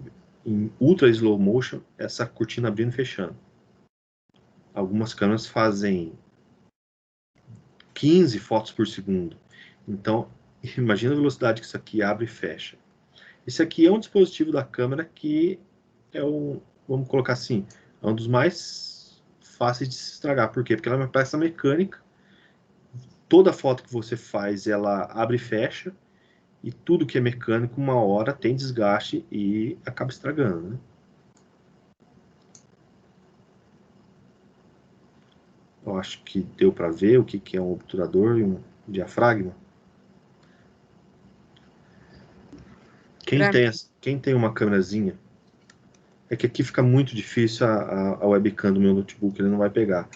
[SPEAKER 2] ultra slow motion, essa cortina abrindo e fechando. Algumas câmeras fazem 15 fotos por segundo. Então, imagina a velocidade que isso aqui abre e fecha. Esse aqui é um dispositivo da câmera que é vamos colocar assim, é um dos mais fáceis de se estragar. Por quê? Porque ela é uma peça mecânica. Toda foto que você faz, ela abre e fecha. E tudo que é mecânico, uma hora tem desgaste e acaba estragando, né? Eu acho que deu para ver o que é um obturador e um diafragma. Quem tem uma câmerazinha, é que aqui fica muito difícil a webcam do meu notebook, ele não vai pegar.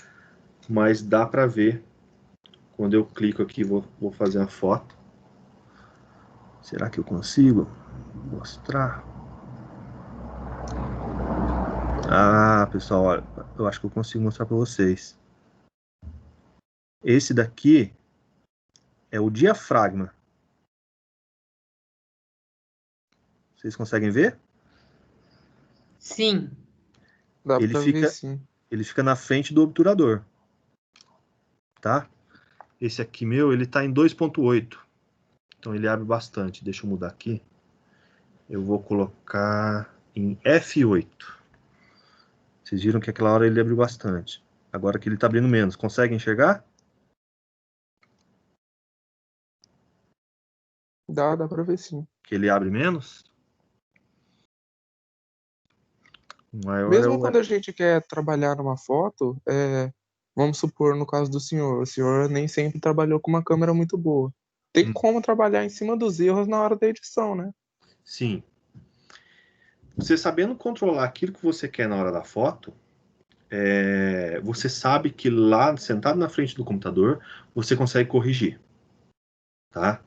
[SPEAKER 2] Mas dá para ver, quando eu clico aqui, vou fazer uma foto. Será que eu consigo mostrar? Ah, pessoal, olha, eu acho que eu consigo mostrar para vocês. Esse daqui é o diafragma. Vocês conseguem ver?
[SPEAKER 1] Sim.
[SPEAKER 3] Dá
[SPEAKER 2] Ele
[SPEAKER 3] pra ver,
[SPEAKER 2] fica,
[SPEAKER 3] sim.
[SPEAKER 2] ele fica na frente do obturador, tá? Esse aqui meu, ele tá em 2.8. Então ele abre bastante. Deixa eu mudar aqui. Eu vou colocar em F8. Vocês viram que aquela hora ele abriu bastante. Agora que ele tá abrindo menos. Consegue enxergar?
[SPEAKER 3] Dá pra ver, sim.
[SPEAKER 2] Que ele abre menos? O maior é
[SPEAKER 3] Mesmo
[SPEAKER 2] o...
[SPEAKER 3] quando a gente quer trabalhar numa foto, vamos supor, no caso do senhor, o senhor nem sempre trabalhou com uma câmera muito boa. Tem como trabalhar em cima dos erros na hora da edição, né?
[SPEAKER 2] Sim. Você sabendo controlar aquilo que você quer na hora da foto, você sabe que lá, sentado na frente do computador, você consegue corrigir. Tá?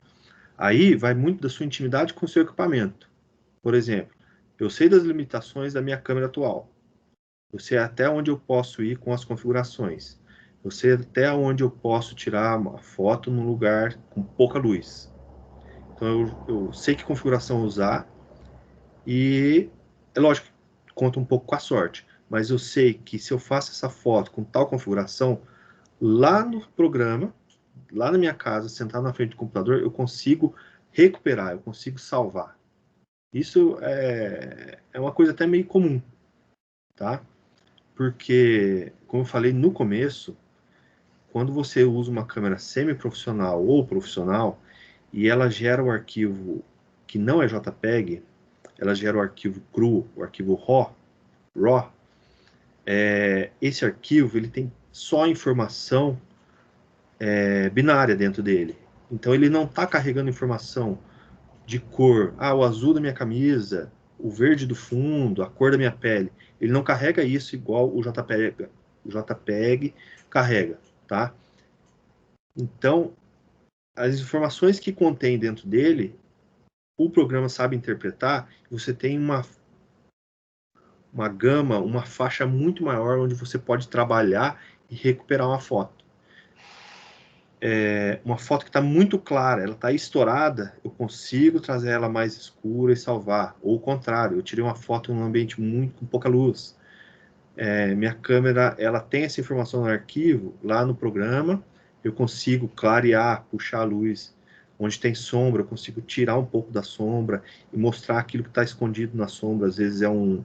[SPEAKER 2] Aí vai muito da sua intimidade com o seu equipamento. Por exemplo, eu sei das limitações da minha câmera atual. Eu sei até onde eu posso ir com as configurações. Eu sei até onde eu posso tirar uma foto num lugar com pouca luz. Então eu sei que configuração usar e é lógico que conta um pouco com a sorte, mas eu sei que se eu faço essa foto com tal configuração, lá no programa, lá na minha casa, sentado na frente do computador, eu consigo recuperar, eu consigo salvar. Isso é uma coisa até meio comum, tá? Porque, como eu falei no começo, quando você usa uma câmera semi-profissional ou profissional e ela gera um arquivo que não é JPEG, ela gera o arquivo cru, o arquivo RAW, esse arquivo ele tem só informação binária dentro dele. Então ele não está carregando informação de cor, o azul da minha camisa, o verde do fundo, a cor da minha pele. Ele não carrega isso igual o JPEG carrega, tá? Então, as informações que contém dentro dele, o programa sabe interpretar, você tem uma gama, uma faixa muito maior onde você pode trabalhar e recuperar uma foto. Uma foto que está muito clara, ela está estourada, eu consigo trazer ela mais escura e salvar. Ou o contrário, eu tirei uma foto em um ambiente com pouca luz. Minha câmera, ela tem essa informação no arquivo, lá no programa, eu consigo clarear, puxar a luz. Onde tem sombra, eu consigo tirar um pouco da sombra e mostrar aquilo que está escondido na sombra. Às vezes é um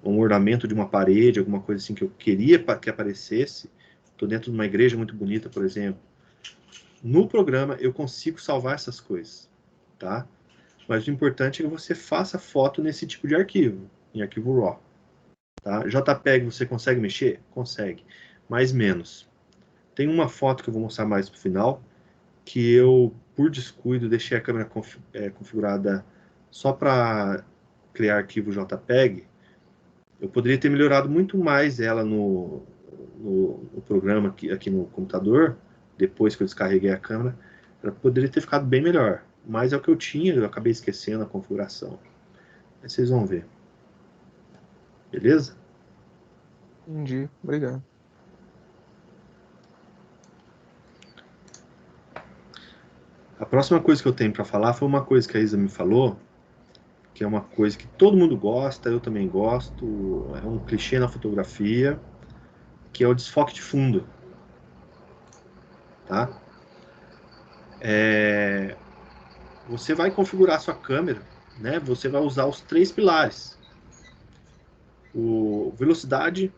[SPEAKER 2] ornamento de uma parede, alguma coisa assim que eu queria que aparecesse. Estou dentro de uma igreja muito bonita, por exemplo. No programa eu consigo salvar essas coisas, tá? Mas o importante é que você faça foto nesse tipo de arquivo, em arquivo RAW. Tá? JPEG você consegue mexer? Consegue, mas menos. Tem uma foto que eu vou mostrar mais pro final, que eu, por descuido, deixei a câmera configurada só para criar arquivo JPEG. Eu poderia ter melhorado muito mais ela no programa aqui no computador, depois que eu descarreguei a câmera, ela poderia ter ficado bem melhor. Mas é o que eu tinha, eu acabei esquecendo a configuração. Aí vocês vão ver. Beleza?
[SPEAKER 3] Entendi. Obrigado.
[SPEAKER 2] A próxima coisa que eu tenho para falar foi uma coisa que a Isa me falou, que é uma coisa que todo mundo gosta, eu também gosto, é um clichê na fotografia, que é o desfoque de fundo, tá? Você vai configurar sua câmera, né? Você vai usar os 3 pilares: o velocidade,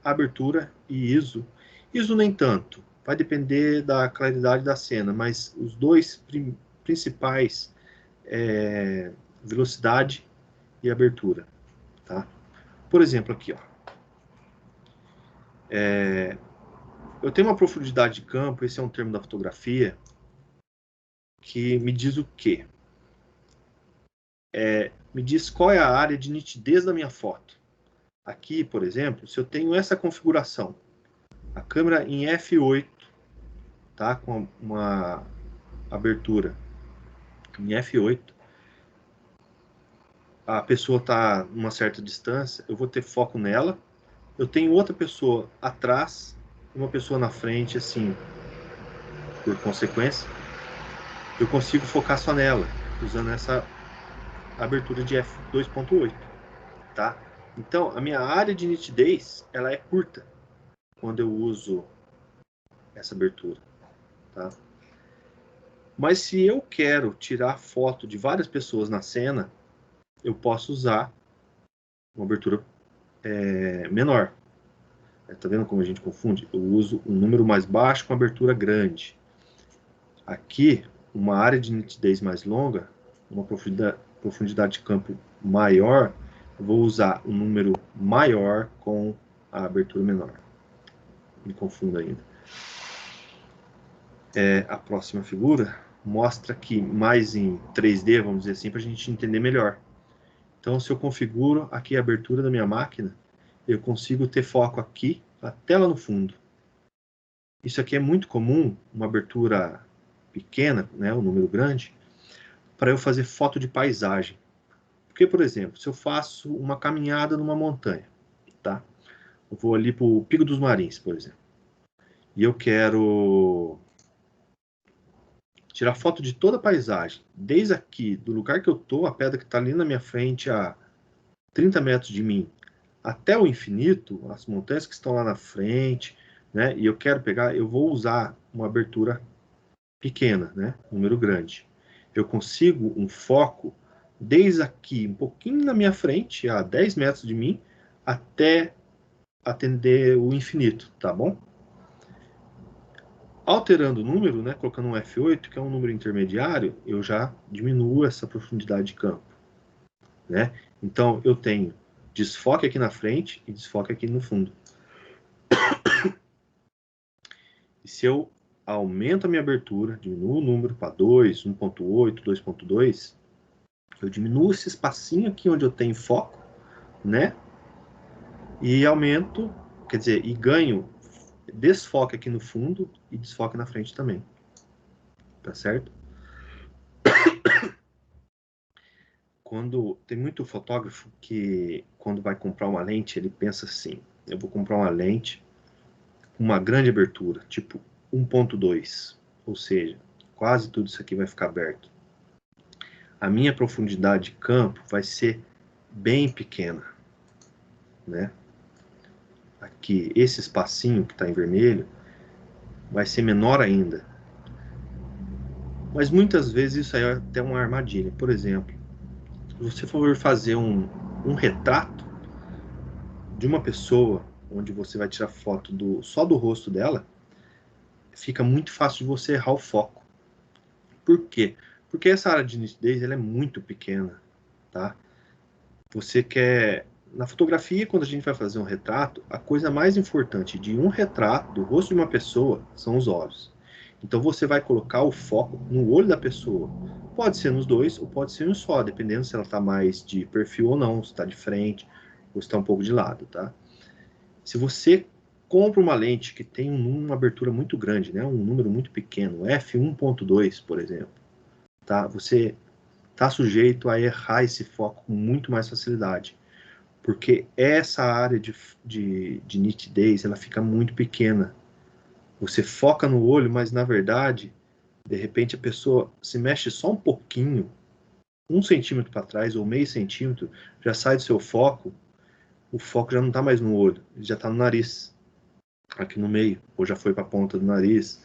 [SPEAKER 2] abertura e ISO. ISO nem tanto, vai depender da claridade da cena, mas os dois principais é velocidade e abertura, tá? Por exemplo, aqui, ó. Eu tenho uma profundidade de campo, esse é um termo da fotografia, que me diz o quê? Me diz qual é a área de nitidez da minha foto. Aqui, por exemplo, se eu tenho essa configuração, a câmera em f8, tá? Com uma abertura em f8, a pessoa está numa certa distância, eu vou ter foco nela, eu tenho outra pessoa atrás, uma pessoa na frente, assim, por consequência, eu consigo focar só nela, usando essa abertura de f2.8, tá? Então, a minha área de nitidez, ela é curta quando eu uso essa abertura, tá? Mas se eu quero tirar foto de várias pessoas na cena, eu posso usar uma abertura menor. Tá vendo como a gente confunde? Eu uso um número mais baixo com abertura grande. Aqui, uma área de nitidez mais longa, uma profundidade de campo maior, eu vou usar um número maior com a abertura menor. Me confundo ainda. A próxima figura mostra aqui mais em 3D, vamos dizer assim, para a gente entender melhor. Então, se eu configuro aqui a abertura da minha máquina, eu consigo ter foco aqui, até lá no fundo. Isso aqui é muito comum, uma abertura pequena, né, um número grande, para eu fazer foto de paisagem. Porque, por exemplo, se eu faço uma caminhada numa montanha, tá? Eu vou ali para o Pico dos Marins, por exemplo, e eu quero tirar foto de toda a paisagem, desde aqui, do lugar que eu estou, a pedra que está ali na minha frente, a 30 metros de mim, até o infinito, as montanhas que estão lá na frente, né? E eu quero pegar, eu vou usar uma abertura pequena, né? Número grande. Eu consigo um foco desde aqui, um pouquinho na minha frente, a 10 metros de mim, até atender o infinito, tá bom? Alterando o número, né, colocando um F8, que é um número intermediário, eu já diminuo essa profundidade de campo, né? Então, eu tenho desfoque aqui na frente e desfoque aqui no fundo. E se eu aumento a minha abertura, diminuo o número para 2, 1.8, 2.2, eu diminuo esse espacinho aqui onde eu tenho foco, né? E aumento, quer dizer, e ganho desfoque aqui no fundo e desfoque na frente também. Tá certo? Quando tem muito fotógrafo que, quando vai comprar uma lente, ele pensa assim: eu vou comprar uma lente com uma grande abertura, tipo 1.2, ou seja, quase tudo isso aqui vai ficar aberto. A minha profundidade de campo vai ser bem pequena, né? Aqui, esse espacinho que está em vermelho vai ser menor ainda. Mas muitas vezes isso aí é até uma armadilha. Por exemplo, se você for fazer um retrato de uma pessoa, onde você vai tirar foto só do rosto dela, fica muito fácil de você errar o foco. Por quê? Porque essa área de nitidez ela é muito pequena, tá? Você quer... Na fotografia, quando a gente vai fazer um retrato, a coisa mais importante de um retrato, do rosto de uma pessoa, são os olhos. Então você vai colocar o foco no olho da pessoa. Pode ser nos dois ou pode ser em um só, dependendo se ela está mais de perfil ou não, se está de frente ou se está um pouco de lado, tá? Se você compra uma lente que tem uma abertura muito grande, né, um número muito pequeno, f1.2, por exemplo, tá? Você está sujeito a errar esse foco com muito mais facilidade, porque essa área de nitidez ela fica muito pequena. Você foca no olho, mas na verdade De repente a pessoa se mexe só um pouquinho, 1 centímetro para trás ou meio centímetro, já sai do seu foco, o foco já não está mais no olho, ele já está no nariz, aqui no meio, ou já foi para a ponta do nariz,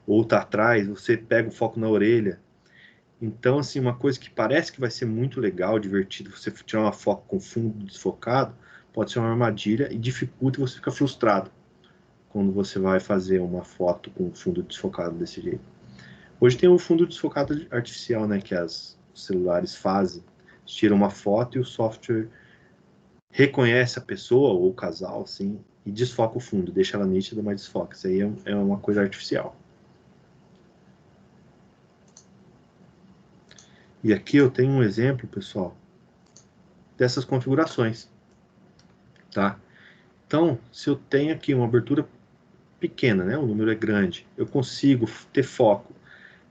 [SPEAKER 2] ou está atrás, você pega o foco na orelha. Então, assim, uma coisa que parece que vai ser muito legal, divertido, você tirar uma foto com fundo desfocado, pode ser uma armadilha e dificulta e você fica frustrado quando você vai fazer uma foto com fundo desfocado desse jeito. Hoje tem um fundo desfocado artificial, né, que os celulares fazem. Tiram uma foto e o software reconhece a pessoa ou o casal, assim, e desfoca o fundo, deixa ela nítida, mas desfoca. Isso aí é uma coisa artificial. E aqui eu tenho um exemplo, pessoal, dessas configurações, tá? Então, se eu tenho aqui uma abertura pequena, né, o número é grande, eu consigo ter foco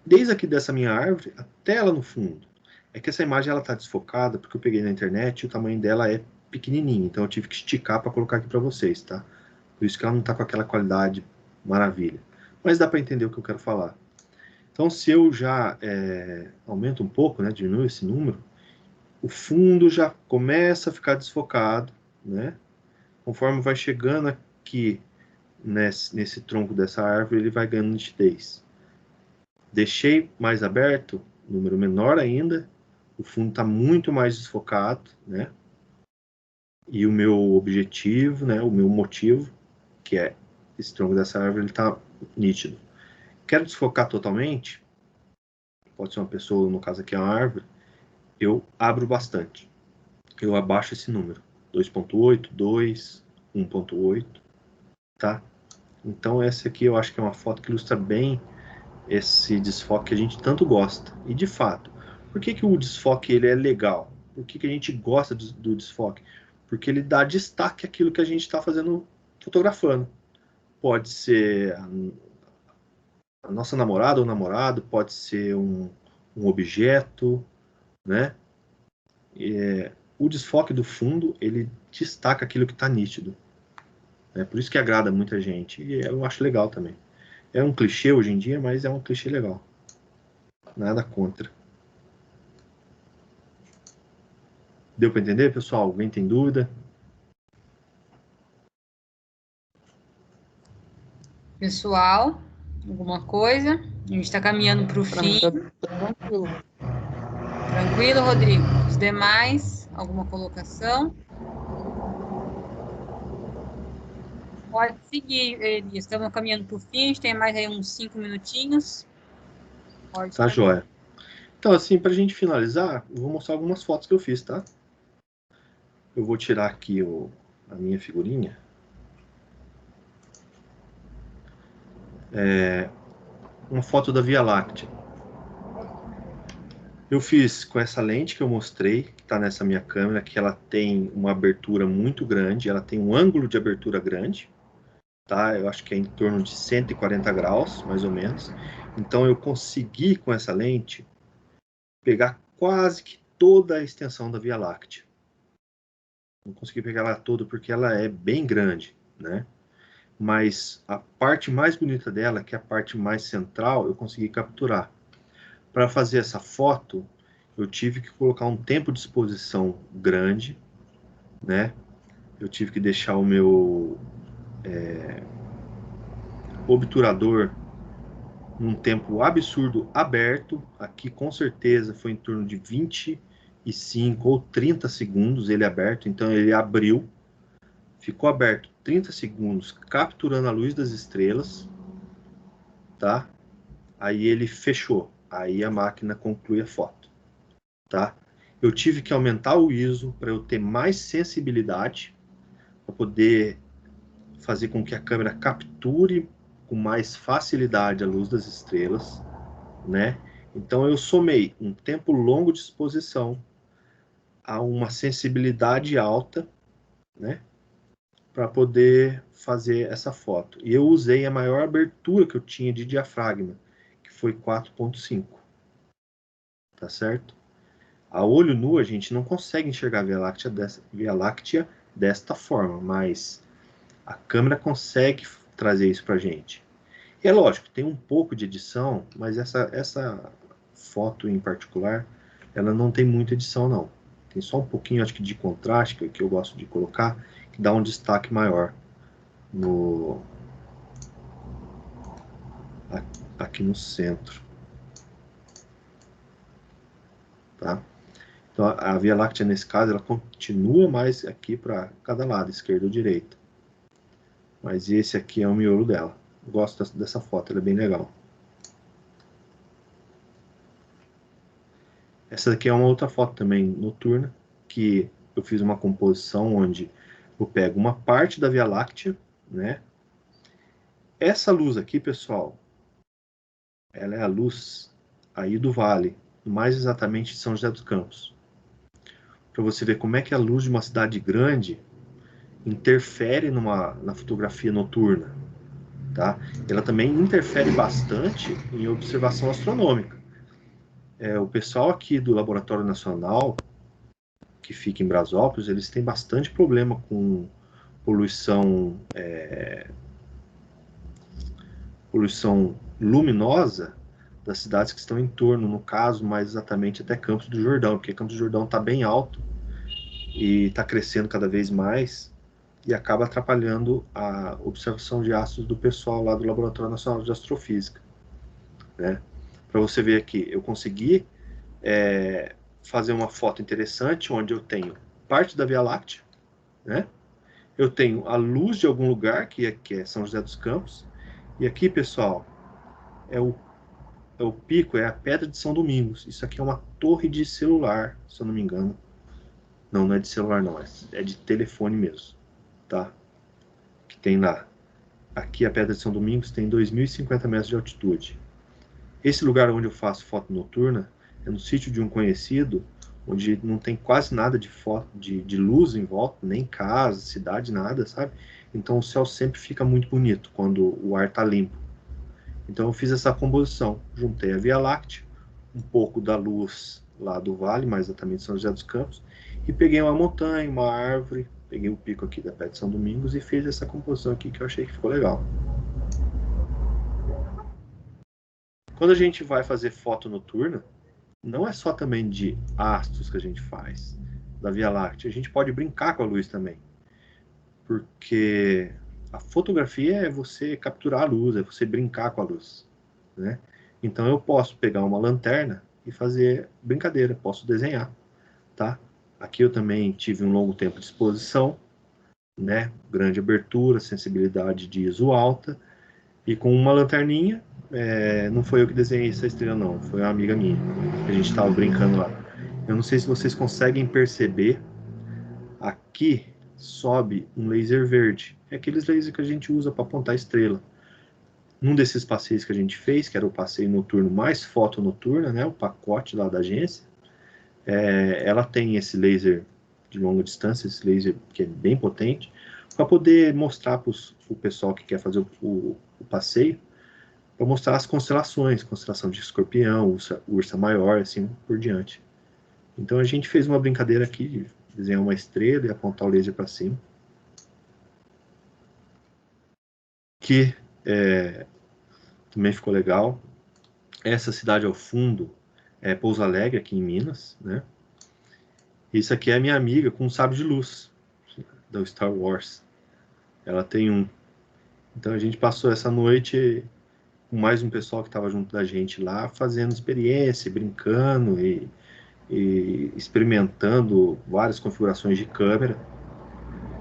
[SPEAKER 2] desde aqui dessa minha árvore até ela no fundo. É que essa imagem ela está desfocada porque eu peguei na internet e o tamanho dela é pequenininho, então eu tive que esticar para colocar aqui para vocês, tá? Por isso que ela não está com aquela qualidade maravilha. Mas dá para entender o que eu quero falar. Então, se eu já aumento um pouco, né, diminuo esse número, o fundo já começa a ficar desfocado, né? Conforme vai chegando aqui nesse tronco dessa árvore, ele vai ganhando nitidez. Deixei mais aberto, número menor ainda, o fundo está muito mais desfocado, né? E o meu objetivo, né, o meu motivo, que é esse tronco dessa árvore, ele está nítido. Quero desfocar totalmente, pode ser uma pessoa, no caso aqui é uma árvore, eu abro bastante. Eu abaixo esse número, 2.8, 2, 1.8, tá? Então essa aqui eu acho que é uma foto que ilustra bem esse desfoque que a gente tanto gosta. E de fato, por que o desfoque ele é legal? Por que a gente gosta do desfoque? Porque ele dá destaque àquilo que a gente está fazendo, fotografando. Pode ser a nossa namorada ou namorado, pode ser um objeto, né? O desfoque do fundo, ele destaca aquilo que está nítido. Por isso que agrada muita gente. E eu acho legal também. É um clichê hoje em dia, mas é um clichê legal. Nada contra. Deu para entender, pessoal? Alguém tem dúvida?
[SPEAKER 1] Pessoal, alguma coisa? A gente está caminhando para o fim.
[SPEAKER 3] Tranquilo.
[SPEAKER 1] Tranquilo, Rodrigo? Os demais, alguma colocação? Pode seguir, Elias. Estamos caminhando para o fim, a gente tem mais aí uns 5 minutinhos. Pode
[SPEAKER 2] Tá joia. Então, assim, para a gente finalizar, eu vou mostrar algumas fotos que eu fiz, tá? Eu vou tirar aqui a minha figurinha. Uma foto da Via Láctea. Eu fiz com essa lente que eu mostrei, que está nessa minha câmera, que ela tem uma abertura muito grande, ela tem um ângulo de abertura grande, tá? Eu acho que é em torno de 140 graus, mais ou menos. Então eu consegui, com essa lente, pegar quase que toda a extensão da Via Láctea. Não consegui pegar ela toda porque ela é bem grande, né? Mas a parte mais bonita dela, que é a parte mais central, eu consegui capturar. Para fazer essa foto, eu tive que colocar um tempo de exposição grande, né? Eu tive que deixar o meu obturador num tempo absurdo aberto. Aqui com certeza foi em torno de 25 ou 30 segundos ele aberto. Então ele abriu, ficou aberto 30 segundos, capturando a luz das estrelas, tá? Aí ele fechou. Aí a máquina conclui a foto, tá? Eu tive que aumentar o ISO para eu ter mais sensibilidade, para poder fazer com que a câmera capture com mais facilidade a luz das estrelas, né? Então eu somei um tempo longo de exposição a uma sensibilidade alta, né? Para poder fazer essa foto. E eu usei a maior abertura que eu tinha de diafragma, que foi 4.5. Tá certo? A olho nu a gente não consegue enxergar a Via Láctea desta forma, mas a câmera consegue trazer isso pra gente. E é lógico, tem um pouco de edição, mas essa foto em particular, ela não tem muita edição, não. Tem só um pouquinho, acho que, de contraste, que eu gosto de colocar, que dá um destaque maior aqui no centro. Tá? Então, a Via Láctea, nesse caso, ela continua mais aqui para cada lado, esquerda ou direita. Mas esse aqui é o miolo dela. Eu gosto dessa foto, ela é bem legal. Essa daqui é uma outra foto também noturna, que eu fiz uma composição onde eu pego uma parte da Via Láctea, né? Essa luz aqui, pessoal, ela é a luz aí do vale, mais exatamente de São José dos Campos. Para você ver como é que a luz de uma cidade grande interfere na fotografia noturna, tá? Ela também interfere bastante em observação astronômica. O pessoal aqui do Laboratório Nacional, que fica em Brasópolis, eles têm bastante problema com poluição luminosa das cidades que estão em torno, no caso, mais exatamente até Campos do Jordão, porque Campos do Jordão está bem alto e está crescendo cada vez mais e acaba atrapalhando a observação de astros do pessoal lá do Laboratório Nacional de Astrofísica, né? Para você ver aqui, eu consegui fazer uma foto interessante, onde eu tenho parte da Via Láctea, né? Eu tenho a luz de algum lugar, que é São José dos Campos, e aqui, pessoal, é o pico, é a Pedra de São Domingos. Isso aqui é uma torre de celular, se eu não me engano. Não, não é de celular, não, é de telefone mesmo, tá? Que tem lá. Aqui a Pedra de São Domingos tem 2.050 metros de altitude. Esse lugar onde eu faço foto noturna é no sítio de um conhecido, onde não tem quase nada de luz em volta, nem casa, cidade, nada, sabe? Então o céu sempre fica muito bonito quando o ar está limpo. Então eu fiz essa composição, juntei a Via Láctea, um pouco da luz lá do vale, mais exatamente São José dos Campos, e peguei uma montanha, uma árvore, peguei o pico aqui da Pedra de São Domingos e fiz essa composição aqui que eu achei que ficou legal. Quando a gente vai fazer foto noturna, não é só também de astros que a gente faz, da Via Láctea, a gente pode brincar com a luz também, porque a fotografia é você capturar a luz, é você brincar com a luz, né? Então eu posso pegar uma lanterna e fazer brincadeira, posso desenhar, tá? Aqui eu também tive um longo tempo de exposição, né? Grande abertura, sensibilidade de ISO alta, e com uma lanterninha, não foi eu que desenhei essa estrela, não, foi uma amiga minha, que a gente estava brincando lá. Eu não sei se vocês conseguem perceber, aqui sobe um laser verde, é aqueles lasers que a gente usa para apontar a estrela. Num desses passeios que a gente fez, que era o passeio noturno mais foto noturna, né, o pacote lá da agência, ela tem esse laser de longa distância, esse laser que é bem potente, para poder mostrar para o pessoal que quer fazer o passeio, para mostrar as constelações, constelação de Escorpião, Ursa Maior, assim por diante. Então a gente fez uma brincadeira aqui de desenhar uma estrela e apontar o laser para cima, que também ficou legal. Essa cidade ao fundo é Pouso Alegre, aqui em Minas, né? Isso aqui é a minha amiga com um sabre de luz do Star Wars. Ela tem um. Então a gente passou essa noite com mais um pessoal que estava junto da gente lá, fazendo experiência, brincando e experimentando várias configurações de câmera,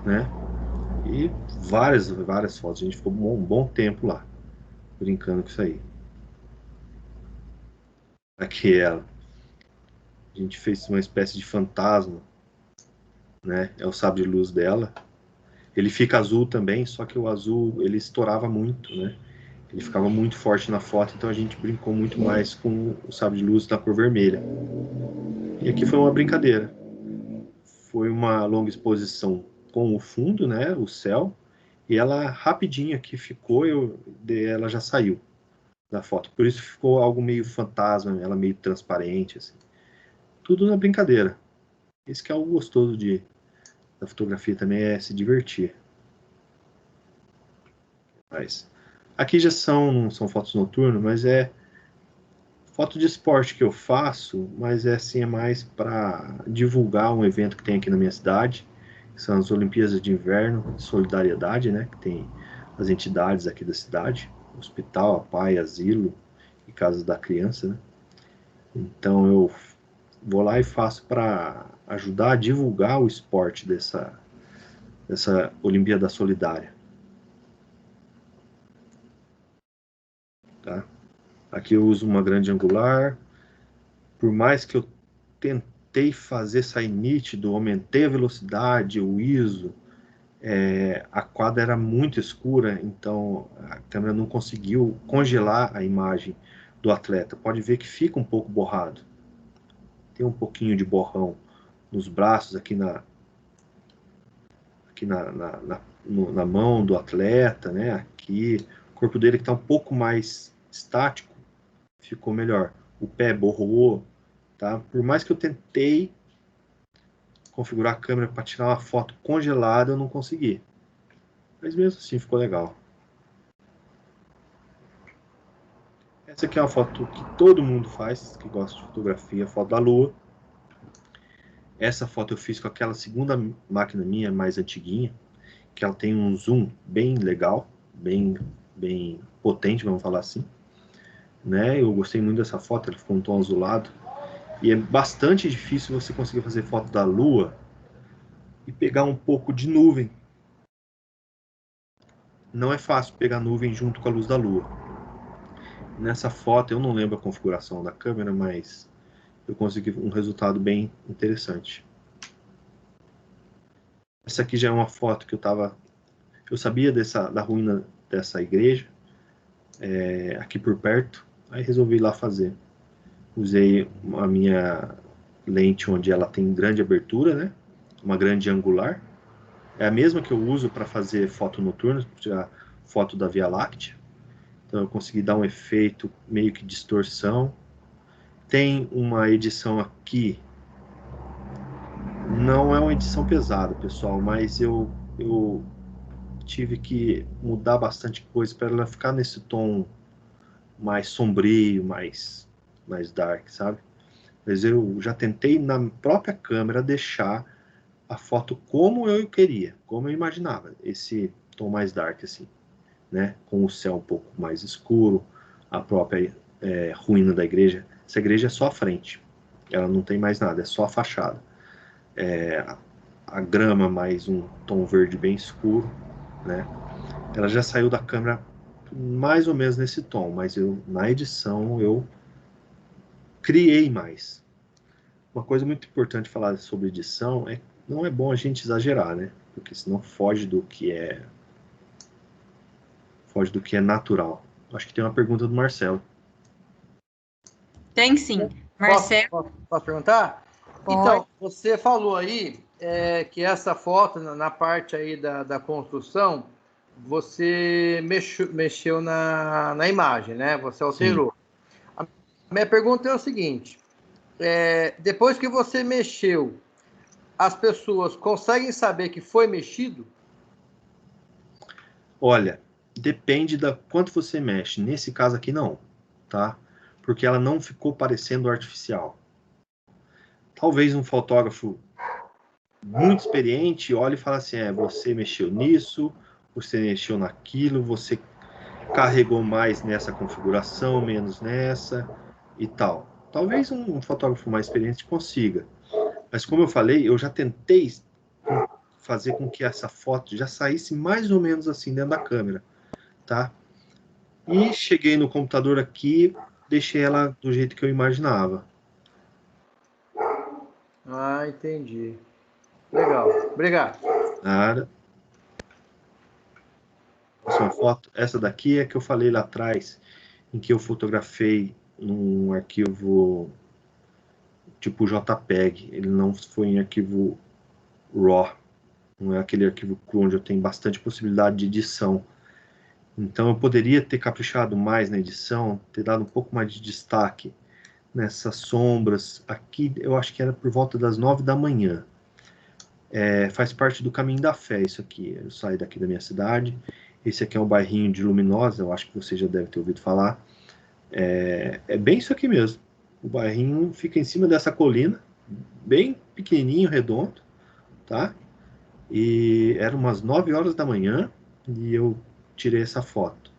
[SPEAKER 2] né? E várias fotos. A gente ficou um bom tempo lá, brincando com isso aí. Aqui ela. A gente fez uma espécie de fantasma, né? É o sabre de luz dela. Ele fica azul também, só que o azul ele estourava muito, né? Ele ficava muito forte na foto, então a gente brincou muito mais com o sabre de luz da cor vermelha. E aqui foi uma brincadeira. Foi uma longa exposição com o fundo, né? O céu. E ela rapidinho aqui ficou, ela já saiu da foto. Por isso ficou algo meio fantasma, ela meio transparente, assim. Tudo na brincadeira. Esse que é algo gostoso da fotografia também, é se divertir. Mas Aqui já não são fotos noturnas, mas é foto de esporte que eu faço, mas assim, é mais para divulgar um evento que tem aqui na minha cidade, que são as Olimpíadas de Inverno de Solidariedade, né? Que tem as entidades aqui da cidade, hospital, APAE, asilo e casas da criança, né? Então eu vou lá e faço para ajudar a divulgar o esporte dessa Olimpíada Solidária. Tá? Aqui eu uso uma grande angular. Por mais que eu tentei fazer sair nítido, aumentei a velocidade, o ISO, a quadra era muito escura, então a câmera não conseguiu congelar a imagem do atleta. Pode ver que fica um pouco borrado. Tem um pouquinho de borrão nos braços, aqui na mão do atleta, né? Aqui, o corpo dele que está um pouco mais estático, ficou melhor. O pé borrou, tá? Por mais que eu tentei configurar a câmera para tirar uma foto congelada, eu não consegui. Mas mesmo assim ficou legal. Essa aqui é uma foto que todo mundo faz, que gosta de fotografia, foto da lua. Essa foto eu fiz com aquela segunda máquina minha, mais antiguinha, que ela tem um zoom bem legal, bem potente, vamos falar assim. Né? Eu gostei muito dessa foto, ela ficou um tom azulado. E é bastante difícil você conseguir fazer foto da lua e pegar um pouco de nuvem. Não é fácil pegar nuvem junto com a luz da lua. Nessa foto, eu não lembro a configuração da câmera, mas eu consegui um resultado bem interessante. Essa aqui já é uma foto que eu sabia da ruína dessa igreja, aqui por perto, aí resolvi ir lá fazer. Usei a minha lente onde ela tem grande abertura, né? Uma grande angular. É a mesma que eu uso para fazer foto noturna, tirar foto da Via Láctea. Então eu consegui dar um efeito meio que distorção. Tem uma edição aqui, não é uma edição pesada, pessoal, mas eu tive que mudar bastante coisa para ela ficar nesse tom mais sombrio, mais dark, sabe? Mas eu já tentei na própria câmera deixar a foto como eu queria, como eu imaginava, esse tom mais dark assim, né? Com o céu um pouco mais escuro, a própria ruína da igreja. Essa igreja é só a frente, ela não tem mais nada, é só a fachada. A grama mais um tom verde bem escuro, né? Ela já saiu da câmera mais ou menos nesse tom, mas na edição eu criei mais. Uma coisa muito importante falar sobre edição é que não é bom a gente exagerar, né? Porque senão foge do que é natural. Acho que tem uma pergunta do Marcelo.
[SPEAKER 1] Tem sim. Marcelo.
[SPEAKER 4] Posso perguntar?
[SPEAKER 1] Pode.
[SPEAKER 4] Então, você falou aí que essa foto, na parte aí da construção, você mexeu na imagem, né? Você alterou. Sim. A minha pergunta é o seguinte, depois que você mexeu, as pessoas conseguem saber que foi mexido?
[SPEAKER 2] Olha, depende da quanto você mexe. Nesse caso aqui não, tá? Porque ela não ficou parecendo artificial. Talvez um fotógrafo muito experiente olhe e fale assim, você mexeu nisso, você mexeu naquilo, você carregou mais nessa configuração, menos nessa e tal. Talvez um fotógrafo mais experiente consiga. Mas como eu falei, eu já tentei fazer com que essa foto já saísse mais ou menos assim dentro da câmera, tá? E cheguei no computador aqui, deixei ela do jeito que eu imaginava.
[SPEAKER 4] Ah, entendi. Legal. Obrigado.
[SPEAKER 2] Nada. Próxima foto. Essa daqui é que eu falei lá atrás, em que eu fotografei num arquivo tipo JPEG. Ele não foi em arquivo RAW. Não é aquele arquivo cru onde eu tenho bastante possibilidade de edição. Então eu poderia ter caprichado mais na edição, ter dado um pouco mais de destaque nessas sombras. Aqui eu acho que era por volta das 9 da manhã. Faz parte do caminho da fé isso aqui. Eu saí daqui da minha cidade Esse aqui é um bairrinho de Luminosa, eu acho que você já deve ter ouvido falar. É bem isso aqui mesmo. O bairrinho fica em cima dessa colina, bem pequenininho, redondo, tá? E eram umas 9 horas da manhã e eu tirei essa foto.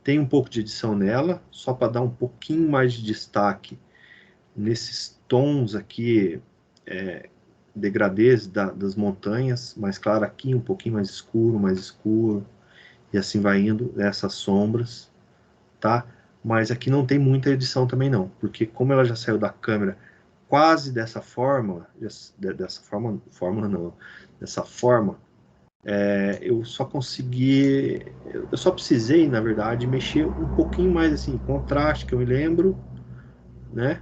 [SPEAKER 2] Tem um pouco de edição nela, só para dar um pouquinho mais de destaque nesses tons aqui, degradês das montanhas, mais claro aqui, um pouquinho mais escuro, e assim vai indo nessas sombras, tá? Mas aqui não tem muita edição também não, porque como ela já saiu da câmera quase dessa forma, eu só precisei, na verdade, mexer um pouquinho mais assim, contraste, que eu me lembro, né?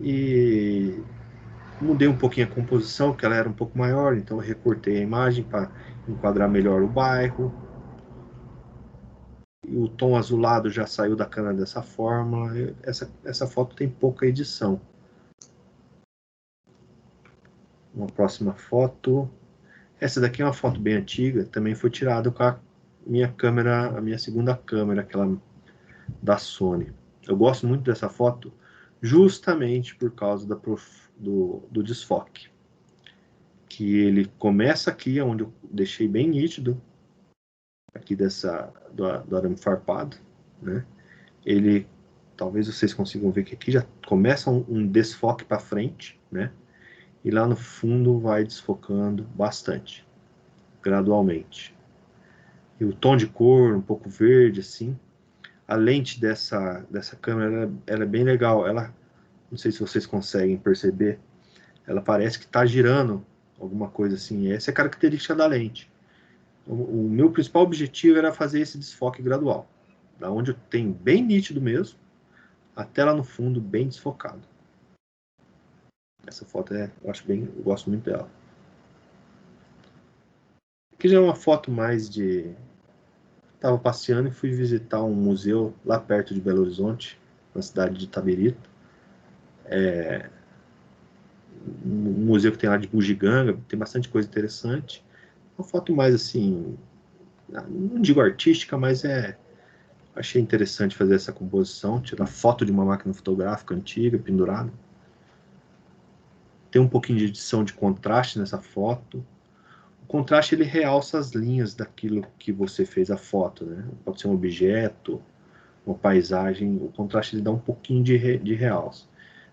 [SPEAKER 2] E mudei um pouquinho a composição, que ela era um pouco maior, então eu recortei a imagem para enquadrar melhor o bairro. E o tom azulado já saiu da câmera dessa forma. Essa foto tem pouca edição. Uma próxima foto. Essa daqui é uma foto bem antiga, também foi tirada com a minha câmera, a minha segunda câmera, aquela da Sony. Eu gosto muito dessa foto, justamente por causa do desfoque. Que ele começa aqui, onde eu deixei bem nítido, aqui do arame farpado, né? Ele, talvez vocês consigam ver que aqui já começa um desfoque para frente, né? E lá no fundo vai desfocando bastante, gradualmente. E o tom de cor, um pouco verde, assim. A lente dessa câmera, ela é bem legal. Ela, não sei se vocês conseguem perceber, ela parece que está girando alguma coisa assim. Essa é a característica da lente. O meu principal objetivo era fazer esse desfoque gradual, da onde eu tenho bem nítido mesmo, até lá no fundo bem desfocado. Essa foto eu gosto muito dela. Aqui já é uma foto mais de... Estava passeando e fui visitar um museu lá perto de Belo Horizonte, na cidade de Itabirito. Um museu que tem lá de bugiganga, tem bastante coisa interessante. Uma foto mais assim, não digo artística, mas achei interessante fazer essa composição, tirar foto de uma máquina fotográfica antiga, pendurada. Tem um pouquinho de edição de contraste nessa foto. O contraste, ele realça as linhas daquilo que você fez a foto, né? Pode ser um objeto, uma paisagem. O contraste, ele dá um pouquinho de realce.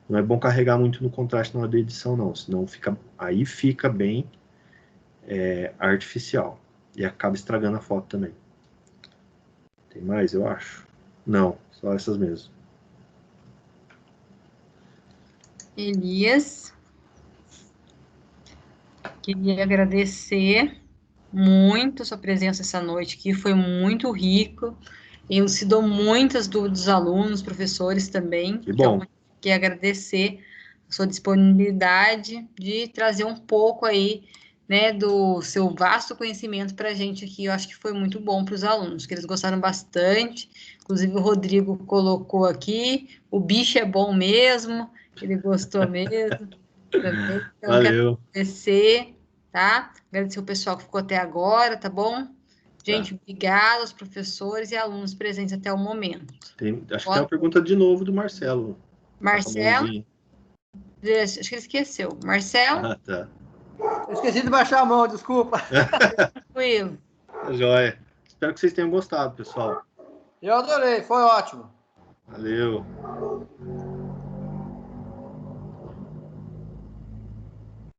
[SPEAKER 2] Não é bom carregar muito no contraste na hora da edição, não. Senão fica bem artificial. E acaba estragando a foto também. Tem mais, eu acho? Não, só essas mesmo.
[SPEAKER 1] Elias, queria agradecer muito a sua presença essa noite aqui, foi muito rico, elucidou muitas dúvidas dos alunos, professores também.
[SPEAKER 2] Que bom.
[SPEAKER 1] Então, queria agradecer a sua disponibilidade de trazer um pouco aí, né, do seu vasto conhecimento para a gente aqui. Eu acho que foi muito bom para os alunos, que eles gostaram bastante. Inclusive, o Rodrigo colocou aqui, o bicho é bom mesmo, ele gostou mesmo também. Então,
[SPEAKER 2] Valeu.
[SPEAKER 1] quero agradecer, tá? Agradecer o pessoal que ficou até agora, tá bom? Gente, obrigada aos professores e alunos presentes até o momento.
[SPEAKER 2] Acho que tem uma pergunta de novo do Marcelo.
[SPEAKER 1] Marcelo? Acho que ele esqueceu. Marcelo?
[SPEAKER 2] Ah, tá.
[SPEAKER 4] Eu esqueci de baixar a mão, desculpa.
[SPEAKER 1] Tranquilo.
[SPEAKER 2] Joia. Espero que vocês tenham gostado, pessoal.
[SPEAKER 4] Eu adorei, foi ótimo.
[SPEAKER 2] Valeu.